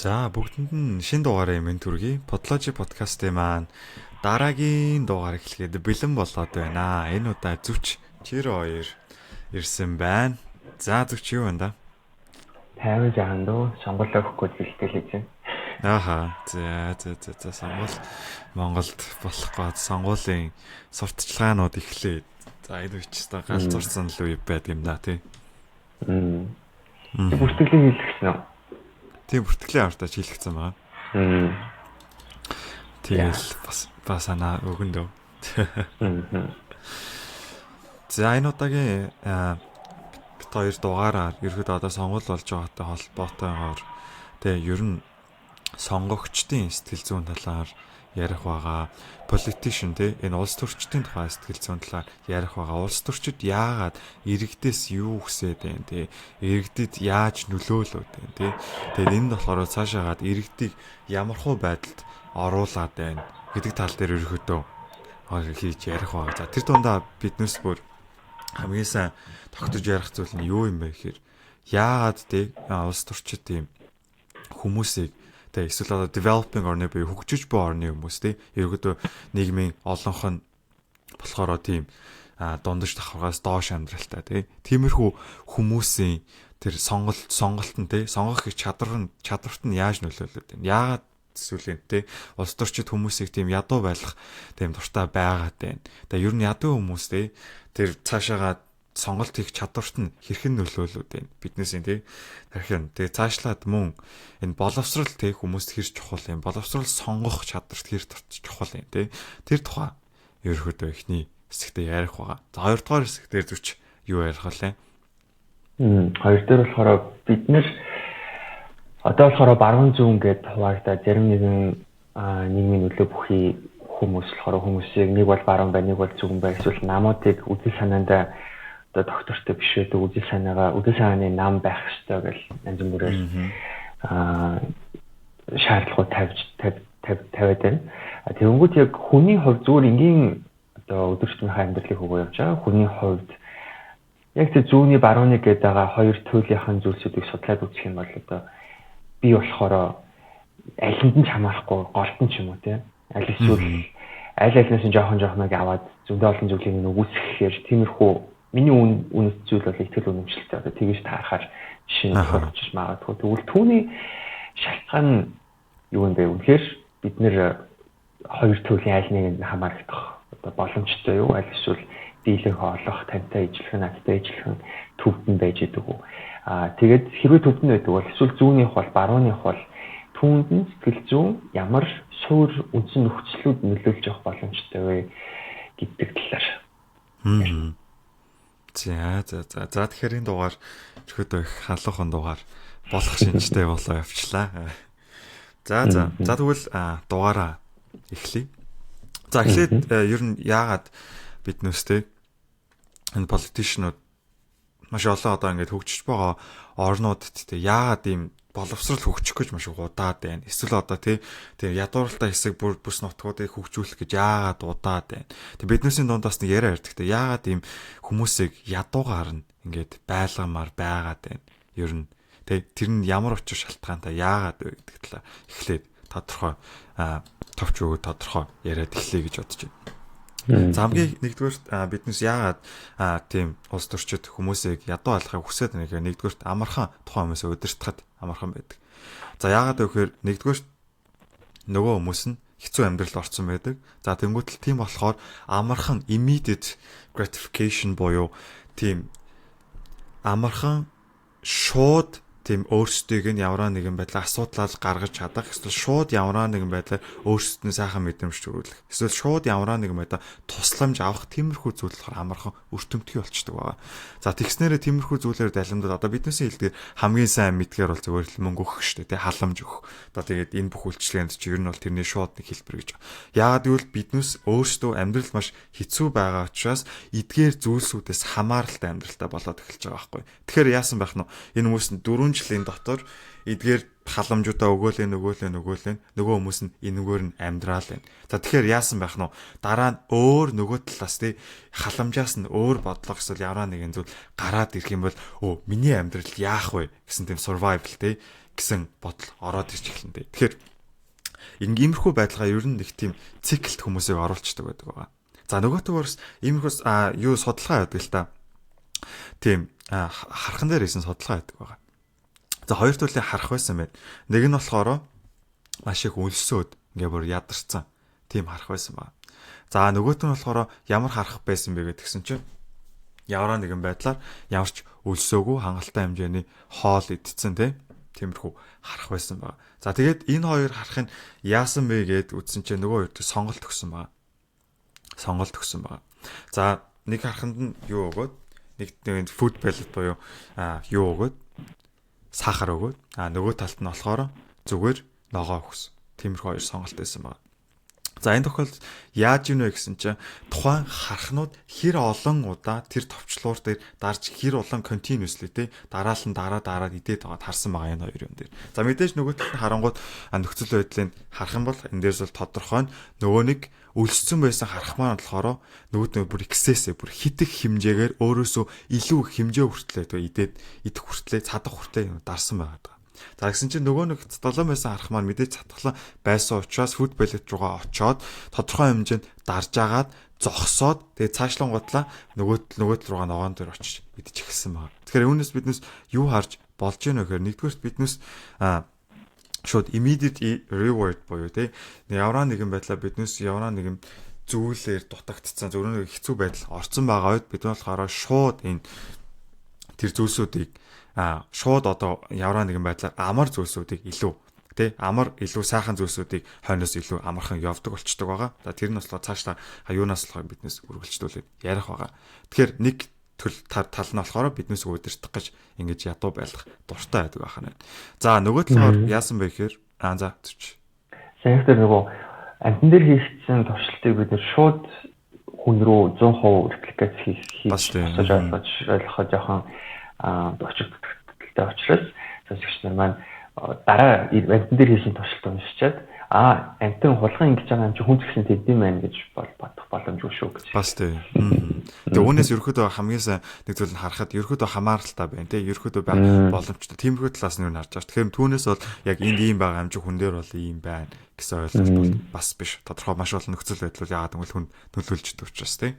За бүгдэнд нь шин дугаараа минь төргий. Подложи подкастын маань дараагийн дугаар эхлэхэд бэлэн болоод байна. Энэ удаа зүч чир хоёр ирсэн байна. За зүч юу байна да? 50 жахан дөө сонгол өгөхгүй бэлтгэл хийж байна. Ааха. За сонгол Монголд болох гээд сонгуулийн сурталчилгаанууд эхлэе. За энэ үчтэй галзуурсан л үе байд юм да тий. Бүртгэлийг хийлгэсэн үү? Тийм бүртгэлийн артаач хийлгэсэн байгаа. Тэгэл бас санаа өгөн дөө. За энэ удаагийн бит хоёр дугаараар ерөөд одоо сонгол болж байгаатай холбоотойгоор тэгээ ер нь сонгогчдын сэтгэл зүйн талаар ярих байгаа. Politician тэ энэ улс төрчдийн тухай сэтгэл зүйн талаар ярих байгаа. Улс төрчид яагаад иргэдээс юу хүсээд байна тэ? Иргэдэд яаж нөлөөлөд байна тэ? Тэгээд энэ болохоор цаашаагаад иргэдийг ямархуу байдалд оруулаад байна гэдэг тал дээр ерөөдөө хийж ярих байгаа. За тэр дундаа биднээс бүр хамгийн сайн тогтож ярих зүйл нь юу юм бэ гэхээр яагаад тэ улс төрчид тийм хүмүүсийг тэ эсвэл одоо developing орны буюу хөгжиж буй орны хүмүүс тэ ерөөдөө нийгмийн олонх нь болохоор тийм дундаж давхаргаас доош амьдралтай тэ тиймэрхүү хүмүүсийн тэр сонголт нь тэ сонгох их чадварт нь яаж нөлөөлөд байна яагаад эсвэл тэ улс төрчид хүмүүсийг тийм ядуу байлгах тийм дуртай байгаад байна. Тэгээ ер нь ядуу хүмүүс тэ тэр цаашаагаа сонголт хийх чадварт нь хэрхэн нөлөөлөд байна биднээс тий тархин тэгээ цаашлаад мөн энэ боловсрал тий хүмүүст хэрч чухал юм боловсрал сонгох чадварт хэр чухал юм тий тэр тухай ерөөхдөө ихний хэсэгтээ ярих байгаа. За хоёрдугаар хэсэгтээ зүч юу ярих вэ? Хоёр дээр болохоор бид нэр одоо болохоор баруун зүүн гэдэг хуваагдаа зарим нэгэн нийгмийн нөлөө бүхий хүмүүс болохоор хүмүүсийг нэг бол баруун бай нэг бол зүүн бай эсвэл намуудыг үзэл санаандаа доктортой биш байдаг үйл санааны нам байх ёстой гэж янз бүрээр шаардлагууд тавиад байна. Тэгэнгүүт яг хүний хувьд зүгээр энгийн одоо өдөржингийнхаа амьдралыг хөгөө явж байгаа. Хүний хувьд яг тэр зүүнний барууны гэдэг байгаа хоёр туйлынхаа зүйлсүүдийг судлаад үзэх юм бол одоо би болохоор алинд нь хамаарахгүй голт нь ч юм уу тийм аль эсвэл аль-алнаас нь жоохон аваад зөндөө олон зүйлийг нөгөөсгөхээр тиймэрхүү миний үнэт зүйл бол ихтгэл үнэмшилтэй одоо тэгэж таарахаар жишээ нь болчих магадгүй. Тэгвэл түүний шалтгаан юу юм бэ? Үнэхээр бид нэр хоёр төрлийн аль нэгэнд хамаарагдах одоо боломжтой юу? Аль эсвэл дийлэнх олох, тантай ижилхэн, надтай ижилхэн төвдөн байж идэг үү? Тэгээд хэрвээ төвдөн байдаг бол эсвэл зүүнийх бол барууных бол түүнд нь сэтгэл зүйн ямар суур үндсэн нөхцлүүд нөлөөлж явах боломжтой вэ гэдэг талаар. За тэгэхээр энэ дугаар зөвхөн их халуухан дугаар болох шинжтэй болоо явчлаа. За тэгвэл дугаараа эхлэе. За эхлээд ер нь яагаад бид нүстэй энэ политикчнууд маш олон одоо ингэж хөгжиж байгаа орнуудад тэ яагаад ийм боловсрал хөгжих гэж маш удаад байна. Эсвэл одоо тийм ядууралтай хэсэг бүс нутгуудыг хөгжүүлэх гэж яагаад удаад байна. Тэг биднээсийн дундаас нэг яриа ярьдаг. Яагаад ийм хүмүүсийг ядуугаар нь ингээд байлгамаар байгаад байна. Ер нь тэр нь ямар учир шалтгаантай яагаад вэ гэдэг талаар эхлээд тодорхой товч өгөө тодорхой яриад эхлэе гэж бодож байна. За хамгийн нэгдүгээрт биднээс яагаад тийм улс төрчид хүмүүсийг ядуу алхахыг хүсээд байна гэхээр нэгдүгээрт амархан тухайн хүмүүсээ удирдахад амархан байдаг. За яагаад вэ гэхээр нэгдүгээрт нөгөө хүмүүс нь хэцүү амьдралд орсон байдаг. За тэнгуүтэл тийм болохоор амархан immediate gratification буюу тийм амархан шууд тийм өөрсдийг нь ямар нэгэн байдлаар асуудлаар гаргаж чадах эсвэл шууд ямар нэгэн байдлаар өөрсдөд нь сайхан мэдрэмж төрүүлэх эсвэл шууд ямар нэгэн байдлаар тусламж авах тиймэрхүү зүйл болохоор амархан өртөмтгий болчдөг байгаа. За тэгснээрээ тиймэрхүү зүйлээр далимдаад одоо биднээсээ хэлдгээр хамгийн сайн мэдгээр бол зөвхөн л мөнгө өгөх шүү дээ, халамж өгөх. Одоо тэгээд энэ бүх үйлчлэгэнд чи ер нь бол тэрний шууд нэг хэлбэр гэж. Яагаад гэвэл биднээс өөрсдөө амьдрал маш хэцүү байгаа учраас эдгээр зүйлсүүдээс хамааралтай амьдралтай болоод эхэлж байгаа байхгүй. Тэгэхээр яасан байх нь энэ хүмүүс нь 4 жилийн дотор эдгээр халамжуудаа өгөөлэн нөгөө хүмүүс нь энэгээр нь амьдрал байна. За тэгэхээр яасан байх нь дараа нь өөр нөгөө талаас тий халамжаас нь өөр бодлого эсвэл ямар нэгэн зүйл гараад ирэх юм бол миний амьдрал яах вэ гэсэн тийм survival тий гэсэн бодол ороод ирж эхэлнэ. Тэгэхээр иймэрхүү байдлага ер нь нэг тийм циклд хүмүүсийг оруулцдаг байдаг байгаа. За нөгөө талаас иймэрхүү юу судалгаа байдаг л та. Тийм хархан дээр хийсэн судалгаа байдаг байгаа. За хоёр төрлийн харах байсан байна. Нэг нь болохоор маш их өлсөөд ингээ бүр ядарсан тийм харах байсан байна. За нөгөөт нь болохоор ямар харах байсан бэ гэдгсэн чинь ямар нэгэн байдлаар ямарч өлсөөгүй хангалттай хэмжээний хоол идсэн тиймэрхүү харах байсан байна. За тэгээд энэ хоёр харахын яасан бэ гэд үзсэн чинь нөгөө хоёр сонголт өгсөн байна. Сонголт өгсөн байна. За нэг хараханд нь юу өгөөд нэг food pellet буюу юу өгөөд сахар өгөөд нөгөө талд нь болохоор зүгээр ногоо өгсөн. Тиймэрхүү хоёр сонголт байсан байна. За энэ тохиолдолд яаж ийнэ гэсэн чинь тухайн харахнууд хэр олон удаа тэр товчлуур дээр дарж хэр олон continuously дараалал нь дараад идээд байгаад харсан байгаа энэ хоёр юм дээр. За мэдээж нөгөө талд харангууд нөхцөл байдлыг харах юм бол энэ дээрс бол тодорхой нөгөө нэг өлссөн байсан харах маань болохоор нөгөө бүр excess бүр хитэг хэмжээгээр өөрөөсөө илүү хэмжээ хүртлээ идэх хүртлээ цадах хүртлээ дарсан байгаа. За гэсэн чинь нөгөө нэг долоон байсан харах маань мэдээж цатгалан байсан учраас food pellet руугаа очоод тодорхой хэмжээнд дарж агаад зогсоод тэгээ цаашлангуудлаа нөгөө руугаа ногоон дээр очиж идэж эхэлсэн байна. Тэгэхээр үүнээс биднес юу харж болж байна вэ гэхээр нэгдүгээрт биднес шууд immediate reward буюу ямар нэгэн байдлаар биднес ямар нэгэн зүйлээр дутагдсан зөвхөн хэцүү байдал орцсон байгаа үед бид болохоор шууд энэ тэр зүйлсүүдийг шууд одоо ямар нэгэн байдлаар амар зүйлсүүдийг илүү амар илүү сайхан зүйлсүүдийг хойноос илүү амархан явдаг болчдөг байгаа. За тэр нь болохоор цаашдаа юунаас болохоор биднес үргэлжлүүлээд ярих байгаа. Тэгэхээр нэг тал нь болохоор биднес удирдах гэж ингэж ядуу байлгах дуртай байдаг байна. За нөгөө талаар яасан бэ гэхээр за зүч. Саяхан нөгөө амтан дээр хийгдсэн туршилтыг бид нэр шууд хүн рүү 100% репликац хийж ойлгоход жоохон дурчигдaltaй учраас сонсогч нар маань дараа амтан дээр хийсэн туршилт уншичаад амтан хулгай ингэж байгаа юм чи хүн згсэн тэдэм байх гэж бодох боломжгүй шүү гэж. Бас тийм. Тэгээ үүнээс ерөөдөө хамгийн сайн нэг зүйл нь харахад ерөөдөө хамааралтай байна ерөөдөө боломжтой. Тиймэрхүү талаас нь юу харж байгаа. Тэгэхээр түүнээс бол яг энд ийм байгаа юм чи хүн дээр бол ийм байна гэсэн ойлголт бол бас биш. Тодорхой маш олон нөхцөл байдал яагаад гэвэл хүн нөлөөлж идэг учраас тийм.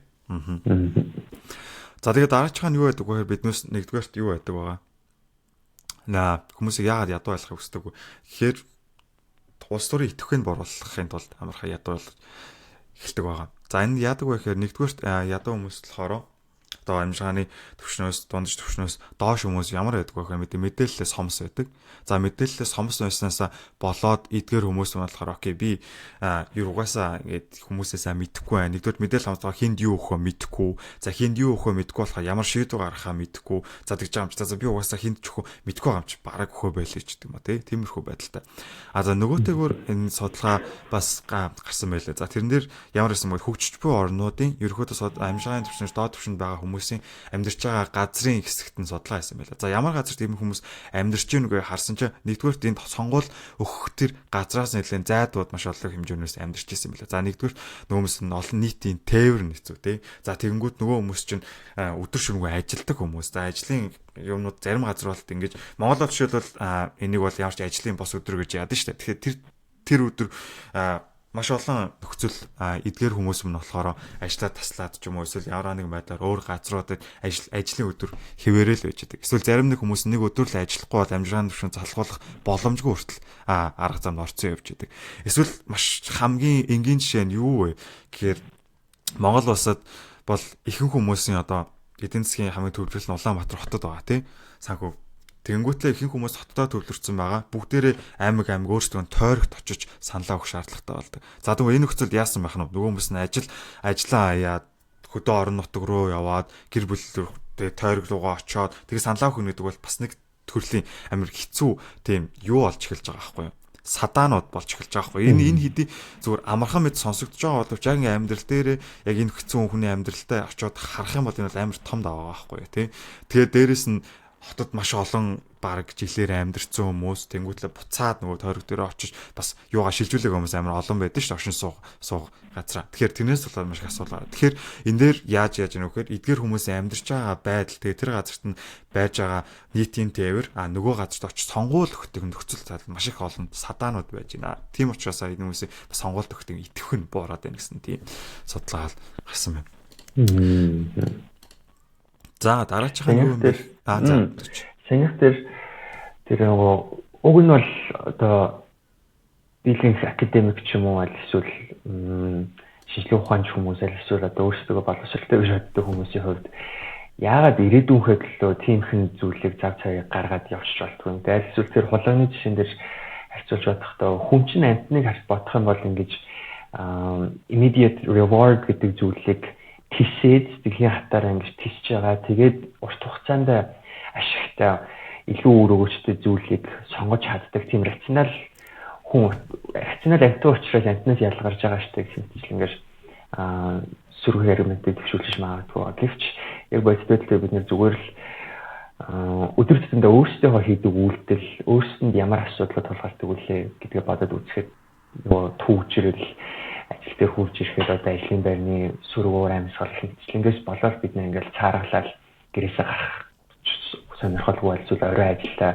За тэгээд дараачих нь юу байдаг вэ? Биднээс нэгдүгээрт юу байдаг байгаа? Хүмүүсийг яагаад ядуу байлгахыг хүсдэг вэ? Тэгэхээр улс төрийн идэвхийг боруулахын тулд амархан ядуу болгож эхэлдэг байгаа. За энэ яадаг вэ гэхээр нэгдүгээрт ядуу хүмүүс болохоор одоо амжиргааны төвшнөөс дундаж төвшнөөс доош хүмүүс ямар байдаг вэ гэхээр мэдээлэлээс хомс байдаг. За мэдээлэлээс хомс байснаас болоод эдгээр хүмүүс болохоор окей би юугаасаа ингэж хүмүүсээс мэдэхгүй байна. Нэгдүгээр мэдээлэл хомсдоо хинд юу өгөхөө мэдэхгүй. За хинд юу өгөхөө мэдэхгүй болохоор ямар шийдвэр гаргахаа мэдэхгүй. За тэгж байгаа юм чи. За би угаасаа хинд ч өгөхөө мэдэхгүй байгаа юм чи. Бараг өгөхөө байлээ ч гэдэг юм аа тиймэрхүү байдалтай. За нөгөөтэйгөр энэ судалгаа бас гарсан байлээ. За тэрэн дээр ямар гэсэн бэ хөгжиж буй орнуудын ерөнхийдөө амжиргааны төвшнөөс доод төвшөнд байгаа хүмүүсийн амьдарч байгаа газрын хэсэгт нь судалгаа хийсэн байлаа. За ямар газарт ийм хүмүүс амьдарч байгааг харсан чинь нэгдүгээрт энд сонгуул өгөх тэр газраас нэлээд зайдууд маш олон хэмжээнээс амьдарч ирсэн байлаа. За нэгдүгээр нөгөөс нь олон нийтийн тээвэр нэцүү тий. За тэгэнгүүт нөгөө хүмүүс чинь өдөр шөнөгүй ажилдаг хүмүүс. За ажлын юмнууд зарим газар болт ингэж Монголд жишээлбэл энийг бол ямар ч ажлын бос өдөр гэж яадаг шүү дээ. Тэгэхээр тэр өдөр маш олон нөхцөл эдгээр хүмүүс нь болохоор ажиллаа таслаад ч юм уу эсвэл ямар нэгэн байдлаар өөр газруудад ажлын өдөр хэвээрэл байж байгаа. Эсвэл зарим нэг хүмүүс нэг өдөр л ажиллахгүй бол амжиргааны төвшин залхуулах боломжгүй хүртэл арга замд орцсон явж байгаа. Эсвэл маш хамгийн энгийн жишээ нь юу вэ гэхээр Монгол улсад бол ихэнх хүмүүсийн одоо эдийн засгийн хамгийн төвлөрөл нь Улаанбаатар хотод байгаа тий. Санхүү тэгэнгүүтлээ ихэнх хүмүүс хотдоо төвлөрсөн байгаа. Бүгдээрээ аймаг өөрсдөө тойрогт очиж саналаа өгөх шаардлагатай болдог. За тэгвэл энэ нөхцөлд яасан байх нь нөгөө хүмүүс нь ажиллаа хаяад хөдөө орон нутаг руу яваад гэр бүл тойрог руугаа очоод тэгээ саналаа өгөх гэдэг бол бас нэг төрлийн амар хэцүү тийм юу болж эхэлж байгаа байхгүй юу? Садаанууд болж эхэлж байгаа байхгүй. Энэ хэдий зүгээр амархан мэд сонсогдож байгаа боловч яг ингээм амьдрал дээр яг энэ хэцүү хүний амьдралтай очиод харах юм бол энэ бол амар том даваа байхгүй тий. Тэгээд дээрэс нь хотод маш олон баг жилээр амьдэрсэн хүмүүс тэнгуүтлээ буцаад нөгөө тойрог дээр очиж бас юугаа шилжүүлэх хүмүүс амар олон байдаг шүү дээ. Оршин суух газраа. Тэгэхээр тэрнээс болоод маш их асуудал гараад. Тэгэхээр энэ дээр яаж нөхөр эдгээр хүмүүсийн амьдарч байгаа байдал тэгээ тэр газарт нь байж байгаа нийтийн тээвэр нөгөө газарт очиж сонгуул өгдөг нөхцөл байдал маш их олон садаанууд байж байна. Тийм учраас энэ хүмүүсийн сонгуульд өгдөг итгэх нь буураад байна гэсэн тийм судалгаа гарсан байна. За дараачихаа юу юм бэ? За. Санийх тэр нөгөө уг нь бол одоо дийлэнх академик ч юм уу аль эсвэл шинжлэх ухаанч хүмүүс аль эсвэл одоо өөрсдөө боловсролтой гэж боддог хүмүүсийн хувьд яагаад ирээдүйнхээ төлөө тиймхэн зүйлийг зав цагийг гаргаад явчих болтгүй юм. Аль эсвэл тэр хулгайны жишээн дээр харьцуулж бодохдоо хүн чинь амтныг харж бодох юм бол ингэж immediate reward гэдэг зүйлийг тисээд сэтгэлийн хатаараа ингэж тисэж байгаа. Тэгээд урт хугацаанд ашигтай илүү үр өгөөжтэй зүйлийг сонгож чаддаг тийм рационал амтны учраас амтнаас ялгарч байгаа штэ гэсэн чинь ингэж сөрөг аргументыг төвшүүлж магадгүй. Гэвч яг бодиттой бид нэр зүгээр л өдөр тутамдаа өөрсдөө хийдэг үйлдэл өөрсдөнд ямар асуудлууд тулгардаг үлээ гэдгээ бодоод үзэхэд нөгөө түүжрэл ажил дээр хурж ирэхэд одоо ажлын байрны сөргөөр амьсгал хэмжлэнгээс болоод бид нэ ингээл цааргалал гэрээсээ гарах сонирхолгүй байлцуул орой ажиллаа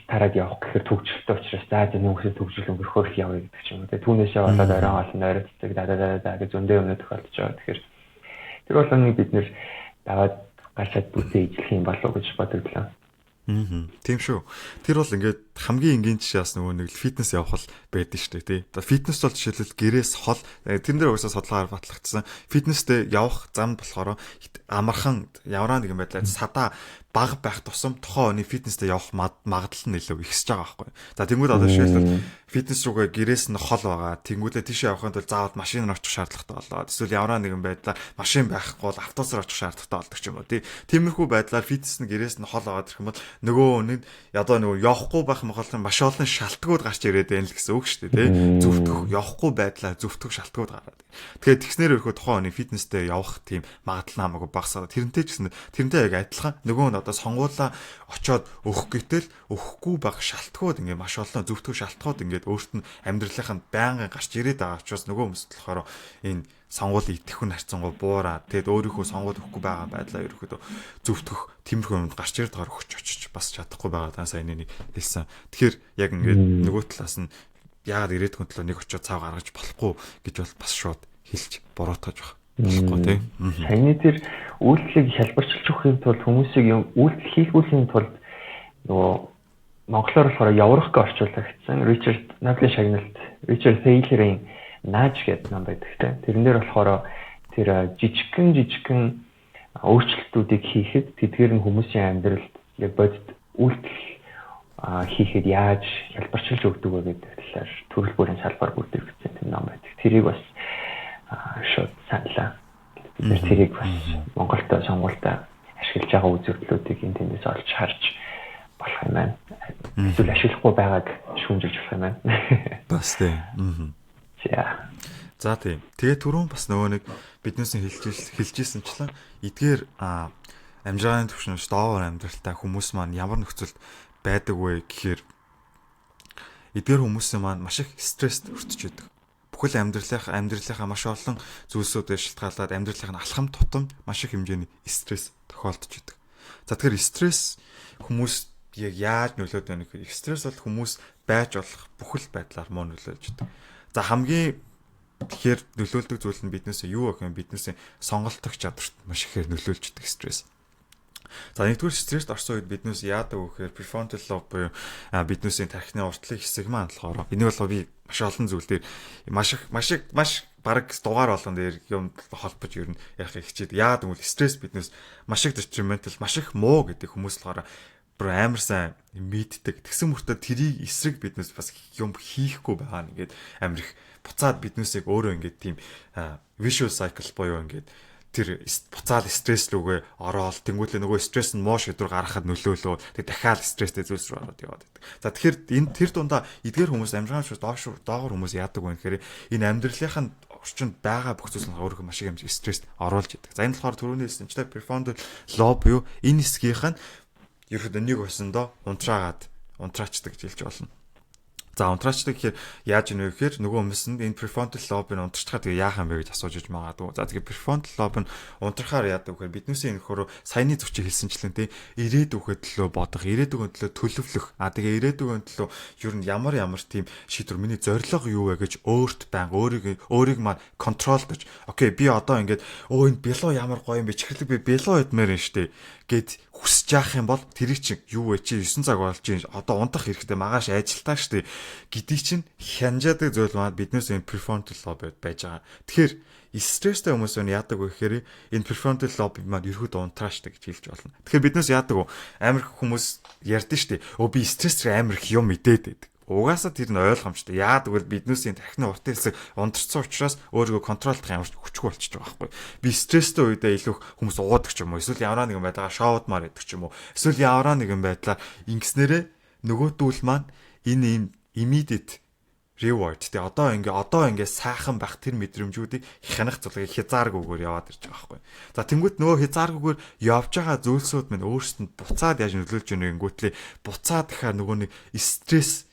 тараад явах гэхээр төгжөлттэй учраас за хүмүүсээ төгжил өнгөрөхөөр л явъя гэдэг ч юм уу. Түүнээсээ болоод орой олон ойролцдог гэж зөндөө өмнө тохиолдож байгаа. Тэгэхээр тэр бол нэг бид нэр даваад гашаад бүтээ ижлэх юм болов уу гэж бодогдлоо. Тийм шүү. Тэр бол ингээд хамгийн энгийн жишээс нөгөө нэг фитнес явах л байдаг шүү дээ, тий. Одоо фитнес бол жишээлбэл гэрээс хол тэрэн дээр уусаа судалгаагаар батлагдсан. Фитнестэй явах зам болохоор амархан явраа нэгэн байдлаар садаа бага байх тусам тухайн хүний фитнестэй явах магадлал нь илүү ихсэж байгаа байхгүй. За тэнгууд одоо жишээлбэл фитнес рүүгээ гэрээс нь хол байгаа. Тэнгүүдээ тийшээ явахын тулд заавал машинаар очих шаардлагатай болоод эсвэл явраа нэгэн байдлаар машин байхгүй бол автобусаар очих шаардлагатай болдог ч юм уу тий. Тиймэрхүү байдлаар фитнес нь гэрээс нь хол аваад ирэх юм бол нөгөө үнэнд одоо нөгөө явахгүй байх мохолын маш олон шалтгууд гарч ирээд байна л гэсэн үг шүү дээ тий. Зөвтгөх явахгүй байдлаар зөвтгөх шалтгууд гараад. Тэгэхээр тэгснээр өрхөө тухайн хүний фитнестэй явах тийм магадлал намайг багасаад тэрнтэй яг адилхан нөгөө нь одоо сонгуулаа очоод өгөх гэтэл өгөхгүй байх шалтгууд ингээ маш олон зөвтгөх шалтгууд ингээд өөрт нь амьдралынхаа байнгын гарч ирээд байгаа учраас нөгөө хүмүүс болохоор энэ сонгуулийн итгэх нь харьцангуй буураа тэгэд өөрийнхөө сонгуул өгөхгүй байгаа байдлаа ерөөхдөө зөвтгөх тиймэрхүү юмд гарч ирээд байгаа өгч очиж бас чадахгүй байгаа даа сайн нэг хэлсэн. Тэгэхээр яг ингээд нөгөө талаас нь яагаад ирээдүйн төлөө нэг очоод цав гаргаж болохгүй гэж бол бас шууд хэлж буруутгаж байгаа. Болохгүй тийм. Саяны тэр үйлчлэгийг хялбарчилж өгөхийн тулд хүмүүсийг үйлчлэл хийлгүүлэхийн тулд нөгөө монголоор болохоор яврахг орчуулагдсан Ричард Навлийн шагналт Ричард Тейлерийн нааж гэдэг ном байдаг тийм. Тэрэн дээр болохоор тэр жижигхэн өөрчлөлтүүдийг хийхэд тэдгээр нь хүмүүсийн амьдралд яг бодит үйлдэл хийхэд яаж хялбарчилж өгдөг вэ гэдэг талаар төрөл бүрийн салбар бүрдүүлсэн тийм ном байдаг. Тэрийг бас шууд саналаа. Бид тэрийг бас Монголд сонгуультай ашиглаж байгаа үзэгдлүүдийг энэ тэндээс олж харж болох юм байна. Эсвэл ашиглахгүй байгааг шүүмжилж болох юм байна. Бас тийм. За тийм. Тэгээ түрүүн бас нөгөө нэг биднээс хэлжсэнчлэн эдгээр амжиргааны түвшинс доогоор амьдралтай хүмүүс маань ямар нөхцөлд байдаг вэ гэхээр эдгээр хүмүүсийн маань маш их стресст өртөж байдаг. Бүхэл амьдралынхаа маш олон зүйлсүүдээр шалтгаалаад амьдралынхаа алхам тутамд маш их хэмжээний стресс тохиолдож байдаг. За тэгэхээр стресс хүмүүс яг яаж нөлөөд байна гэхээр стресс бол хүмүүс байж болох бүхэл байдлаар муу нөлөөлж байдаг. За хамгийн тэгэхээр нөлөөлдөг зүйл нь биднээс юу гэх юм биднээс сонголтох чадварт маш ихээр нөлөөлж байдаг стресс. За нэгдүгээр стресст орсон үед биднээс яадаг вэ гэхээр prefrontal lobe буюу биднээсийн тархины уртлын хэсэг маань болохоор энийг бол би маш олон зүйл дээр маш бараг дугаар болгон дээр юм холбож ер нь ярих хичээд яадаг вэ стресс биднээс маш их detrimental маш их муу гэдэг хүмүүс болохоор амар сайн мэддэг. Тэгсэн мөртөө тэрийг эсрэг биднээс бас юм хийхгүй байгаа нэгээд амар их буцаад биднээсээ өөрөө ингээд тийм vicious cycle буюу ингээд тэр буцаал стресс рүүгээ ороод тэнгуүлээ нөгөө стресс нь муу шийдвэр гаргахад нөлөөлөө тэг дахиад стресстэй зүйлс рүү ороод яваад байдаг. За тэгэхээр энэ тэр дундаа эдгээр хүмүүс амжиргаанч доогор хүмүүс яадаг вэ гэхээр энэ амьдралынхаа орчинд байгаа бүх зүйлс нь өөрөө маш их хэмжээ стресст оруулж идэг. За энэ болохоор түрүүний хэлсэнчлээ prefrontal lobe юу энэ хэсгийнх нь ерөөдөө нэг өсөндөө унтраачдаг жилж болно. За унтраачдаг гэхээр яаж ийнэ вэ гэхээр нөгөө хүмүүс нь энэ prefrontal lobe-ыг унтарчхаа тэгээ яах юм бэ гэж асууж иж магадгүй. За тэгээ prefrontal lobe нь унтрахаар яадаг вэ гэхээр биднээсээ энэ хөрөө саяны зөвчийг хэлсэнчлэн тий ирээдүгөө төлөө бодох, ирээдүгөө төлөө төлөвлөх. Тэгээ ирээдүгөө төлөө ер нь ямар тийм шийдвэр миний зорилго юу вэ гэж өөрт байнга өөрийг маань контролдож. Окей, би одоо ингээд энэ бэло ямар гоё юм бэ? Чихэрлэг би бэло идмээр юм штэ гэд хүсэж яах юм бол тэрийг чинь юу вэ чи 9 цаг болж чинь одоо унтах хэрэгтэй магаш ажилтаа штэ гэдгийг чинь хянжаадаг зүйл маань биднээс энэ prefrontal lobe байж байгаа. Тэгэхээр стресстэй хүмүүс нь яадаг вэ гэхээр энэ prefrontal lobe маань ерөөд унтрааштай гэж хэлж болно. Тэгэхээр биднээс яадаг вэ? Амар их хүмүүс ярьдэн штэ. Би стрессээр амар их юм мэдээд байдаг. Угаасаа тэр нь ойлгомжтой. Яадаг вэ биднээс энэ тархины урт хэсэг унтарсан учраас өөрийгөө контролдох амар хүчгүй болчихж байгаа байхгүй. Би стресстэй үедээ илүү хүмүүс уудаг ч юм уу. Эсвэл ямар нэгэн байдлаар шоудмаар байдаг ч юм уу. Эсвэл ямар нэгэн байдлаар ингэснээрээ нөгөөдүүл маань энэ ийм immediate reward тэ одоо ингээ сайхан байх тэр мэдрэмжүүдийг хянах zulыг хязааргүйгээр яваад ирж байгаа байхгүй. За тэнгуут нөгөө хязааргүйгээр явж байгаа зүйлсүүд минь өөрсдөнд буцаад яаж нөлөөлж ийнэ гингүүтлээ буцаад дахиад нөгөө нэг стресс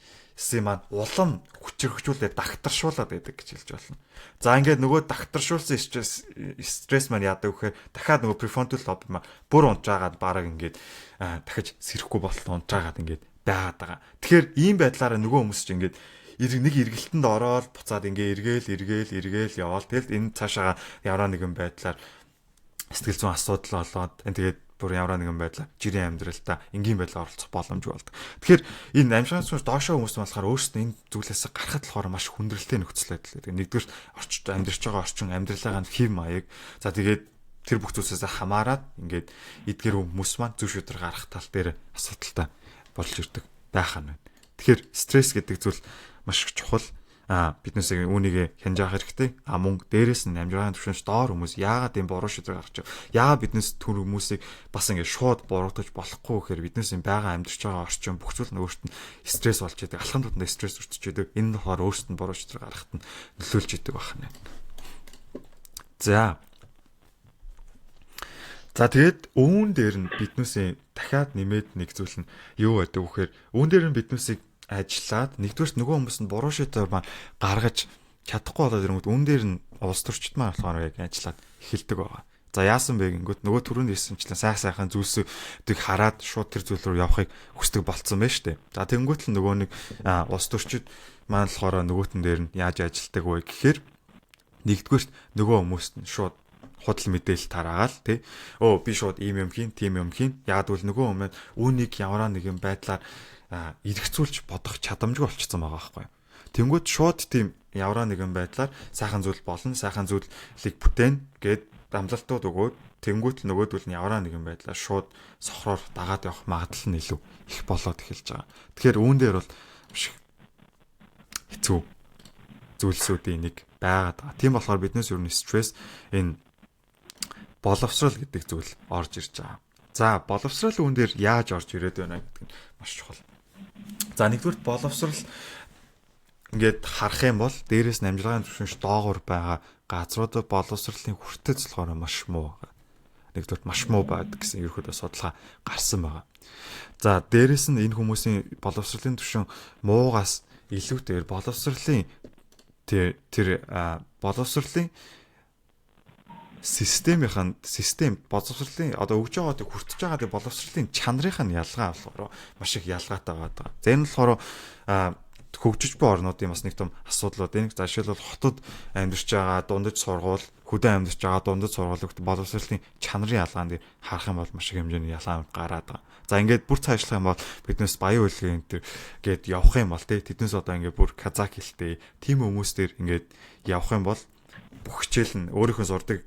маань улам хүчрхжүүлээд дагтаршуулаад байдаг гэж хэлж байна. За ингээд нөгөө дагтаршуулсан стресс маань яадаг вэхээр дахиад нөгөө prefrontal lobe маань бүр унтраагаад бараг ингээд дахиж сэрэхгүй болтол унтраагаад ингээд байгаад байгаа. Тэгэхээр ийм байдлаараа нөгөө хүмүүс чинь ингээд нэг эргэлтэнд ороод буцаад ингээ эргээл яваал. Тэгэл энэ цаашаа ямар нэгэн байдлаар сэтгэл зүйн асуудал болоод тэгээд бүр ямар нэгэн байдлаар жирийн амьдралдаа энгийн байдлаар оролцох боломжгүй болдог. Тэгэхээр энэ амьсгалын сүнс доошоо хүмүүс болохоор өөрсдөө энэ зүйлээс гарахад болохоор маш хүндрэлтэй нөхцөл байдал байдаг. Нэгдүгээр амьдарч байгаа орчин амьдралаа хэв маяг. За тэгээд тэр бүх зүйлсээс хамаарат ингээд эдгээр хүмүүс маань зөв шийдвэр гаргах тал дээр асуудалтай болж ирдэг байхаа байна. Тэгэхээр стресс гэдэг зүйл маш их чухал. Биднээс үүнийг хянжаах хэрэгтэй. Мөн дээрэс нь амжиргааны түвшинч доор хүмүүс яагаад ийм буруу шийдвэр гаргаж байгаа. Яагаад биднээс түр хүмүүсийг бас ингэ шууд буруутгаж болохгүй гэхээр биднээс юм байгаа амьдарч байгаа орчин бүх зүйл нь өөрт нь стресс болж идэг. Алхам тутамдаа стресс өртөж идэг. Энэ нь болохоор өөрт нь буруу шийдвэр гаргахад нь нөлөөлж идэг байна. За тэгээд үүн дээр нь биднээс дахиад нэмээд нэг зүйл нь юу байдаг вэхээр үүн дээр нь биднээсийг ажиллаад нэгдүгээрт нөгөө хүмүүс нь буруу шийдвэр маань гаргаж чадахгүй болоод ирэнгүүт үүн дээр нь улс төрчид маань болохоор яг ажиллаад эхэлдэг байгаа. За яасан бэ гингүүт нөгөө түрүүнд хэлсэнчлэн сайхан зүйлсүүдийг хараад шууд тэр зүйл рүү явахыг хүсдэг болцсон байна шүү дээ. За тэнгүүт л нөгөө нэг улс төрчид маань болохоор нөгөөтөн дээр нь яаж ажилдаг вэ гэхээр нэгдүгээрт нөгөө хүмүүст нь шууд худал мэдээлэл тараагаал тий. Би шууд ийм юм хийн, тийм юм хийн. Яг үл нөгөө хүмүүс үүнийг ямар нэгэн байдлаар эргэцүүлж бодох чадамжгүй болчихсон байгаа байхгүй. Тэнгүүд шууд тийм ямар нэгэн байдлаар сайхан зүйл болно, сайхан зүйлийг бүтээн гэд дамлалтууд өгөөд тэнгүүд л нөгөөдөл нь ямар нэгэн байдлаар шууд сохроор дагаад явах магадлал нь илүү их болоод эхэлж байгаа. Тэгэхээр үүн дээр бол маш хэцүү зүйлсүүдийн нэг байгаад байгаа. Тийм болохоор биднээс юу нэг стресс энэ боловсрал гэдэг зүйл орж ирж байгаа. За боловсрал үүн дээр яаж орж ирээд байна гэдэг нь маш чухал. За нэгдүгээр боловсрал ингээд харах юм бол дээрээс нь амжиргааны түвшинч доогуур байгаа газруудад боловсролын хүртэц болохоор маш муу байгаа. Нэгдүгээр маш муу байдаг гэсэн ерөөхдөө судалгаа гарсан байгаа. За дээрээс нь энэ хүмүүсийн боловсролын түвшин муугаас илүүтэйгээр боловсролын боловсролын систем боловсролын одоо өгж байгаа хүртэж байгаа боловсролын чанарын ялгаа болохоор маш их ялгаатай байгаа. За энэ болохоор хөгжиж буй орнуудын бас нэг том асуудлууд. Энэ жишээлбэл хотод амьдарч байгаа дундаж сургууль, хөдөө амьдарч байгаа дундаж сургууль боловсролын чанарын ялгаан дээр харах юм бол маш их хэмжээний ялгаа гараад байгаа. За ингээд бүр цаашлах юм бол биднээс баян үйлгийн энэ гээд явах юм бол тэднээс одоо ингээд бүр казак хэлтэй тийм хүмүүс дээр ингээд явах юм бол бүх хичээл нь өөрийнхөө сурдаг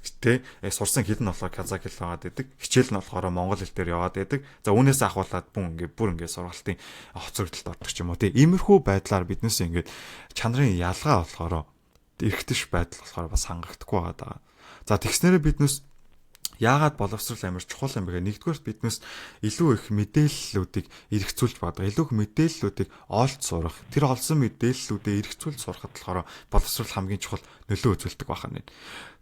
сурсан хэл нь болохоор казак хэл байгаад байдаг. Хичээл нь болохоор монгол хэл дээр яваад байдаг. За үүнээс ахуулаад бүр ингээд сургалтын хоцрогдолд ордог ч юм уу. Иймэрхүү байдлаар биднээс ингээд чанарын ялгаа болохоор эргэтэш байдал болохоор бас хангагдахгүй байгаа. За тэгснээрээ биднээс яагаад боловсрал амар чухал юм бэ? Нэгдүгээр биднээс илүү их мэдээллүүдийг эргэцүүлж байгаа. Илүү их мэдээллүүдийг олж сурах. Тэр олсон мэдээллүүдээ эргэцүүлж сурахад болохоор боловсрал хамгийн чухал нөлөө үзүүлдэг байна.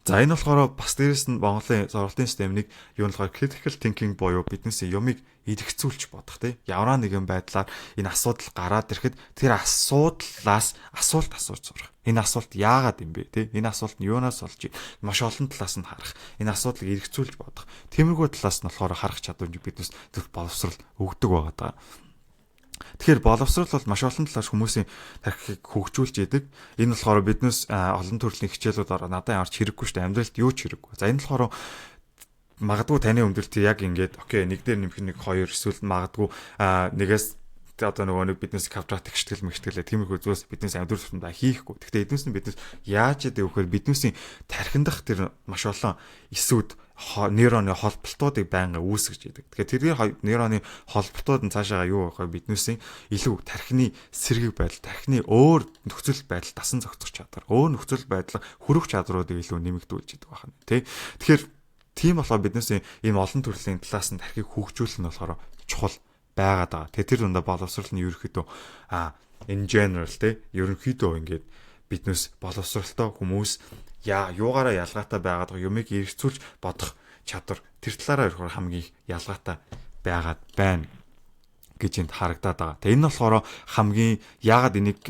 За энэ болохоор бас дээрэс нь Монголын сургалтын системийг юу болохоор critical thinking буюу биднээс юмыг эргэцүүлж бодох тийм ямар нэгэн байдлаар энэ асуудал гараад ирэхэд тэр асуудлаас асуулт асууж сурах. Энэ асуулт яагаад юм бэ тийм энэ асуулт нь юунаас болж маш олон талаас нь харах. Энэ асуудлыг эргэцүүлж бодох. Тиймэрхүү талаас нь болохоор харах чадвар биднээс зөв боловсрал өгдөг байгаа даа. Тэгэхээр боловсрол бол маш олон талаас хүмүүсийн тархийг хөгжүүлж идэг. Энэ болохоор биднээс олон төрлийн хичээлүүд надад ямарч хэрэггүй шүү дээ. Амьдралд юу ч хэрэггүй. За энэ болохоор магадгүй таны өмдөлт яг ингээд окей нэг дээр нэмэх нэг хоёр эсвэл магадгүй нэгээс одоо нэг биднээс квадратик штгэл мэгтгэлээ тиймэрхүү зүйлс биднээс амьдрал тутамдаа хийхгүй. Гэхдээ эднээс нь биднээс яаж яадаг вэ гэхээр биднээсийн тархинд дах тэр маш олон эсүүд нейроны холболтуудыг байнга үүсгэж идэг. Тэгэхээр тэр нейроны холболтууд нь цаашаа юу вэ гэхээр биднээсийн илүү тархины сэргийг байдал, тархины өөр нөхцөл байдал дасан зохицох чадвар, өөр нөхцөл байдлаа хүрэх чадруудыг илүү нэмэгдүүлж идэг байна. Тэгэхээр тийм болохоор биднээсийн энэ олон төрлийн талаас нь тархийг хөгжүүлэх нь болохоор чухал байгаад байгаа. Тэр дундаа боловсрол нь ерөнхийдөө in general ерөнхийдөө ингээд биднээс боловсролтой хүмүүс юугаараа ялгаатай байгаад юмыг эргэцүүлж бодох чадвар тэр талаараа ерөнхийдөө хамгийн ялгаатай байгаад байна гэж энд харагдаад байгаа. Тэгээ энэ нь болохоор хамгийн яагаад энийг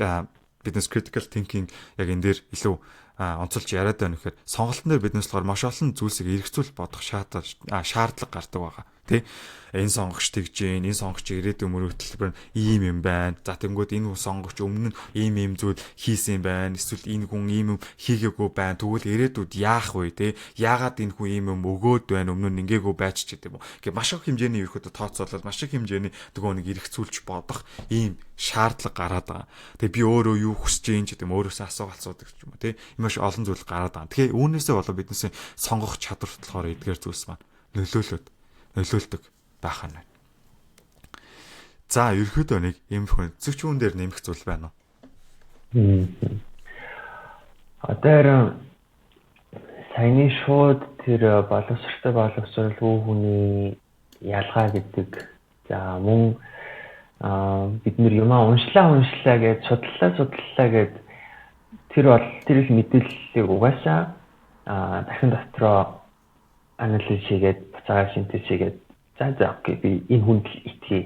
business critical thinking яг энэ дээр илүү онцолж яриад байна гэхээр сонголтын дээр биднээс болохоор маш олон зүйлсийг эргэцүүлж бодох шаардлага гардаг байгаа. Тэ энэ сонгогч тэгж гин энэ сонгогч ирээдүйн мөрөгдөлбөр ийм юм байна. За тэнгууд энэ хүн сонгогч өмнө нь ийм зүйл хийсэн юм байна. Эсвэл энэ хүн ийм юм хийгээгүй байна. Тэгвэл ирээдүйд яах вэ те? Яагаад энэ хүн ийм юм өгөөд байна? Өмнө нь ингээгүй байж ч гэдэг юм. Ингээ маш их хэмжээний ерөөдөө тооцоолол маш их хэмжээний нөгөө нэг эргэцүүлж бодох ийм шаардлага гараад байгаа. Тэгээ би өөрөө юу хүсэж юм ч гэдэг юм өөрөөсөө асуулт асуудаг юм те. Маш олон зүйл гараад байгаа. Тэгэхээр үүнээсээ болоо биднээс сонгох чадвар болохоор эдгээр зүйлс маань нөлөөлдөг байх нь. За, ерөөдөө нэг иймэрхүү зөвчүүн дээр нэмэх зүйл байна уу? Одоо саяны шууд тэр боловсралгүй хүний ялгаа гэдэг. За мөн бид нэр юмаа уншлаа гэж судлаа гэж тэр их мэдээллийг угаасаа дахин дотроо анализ хийгээд буцаага синтез хийгээд за окей би энэ хүнд л итгэе.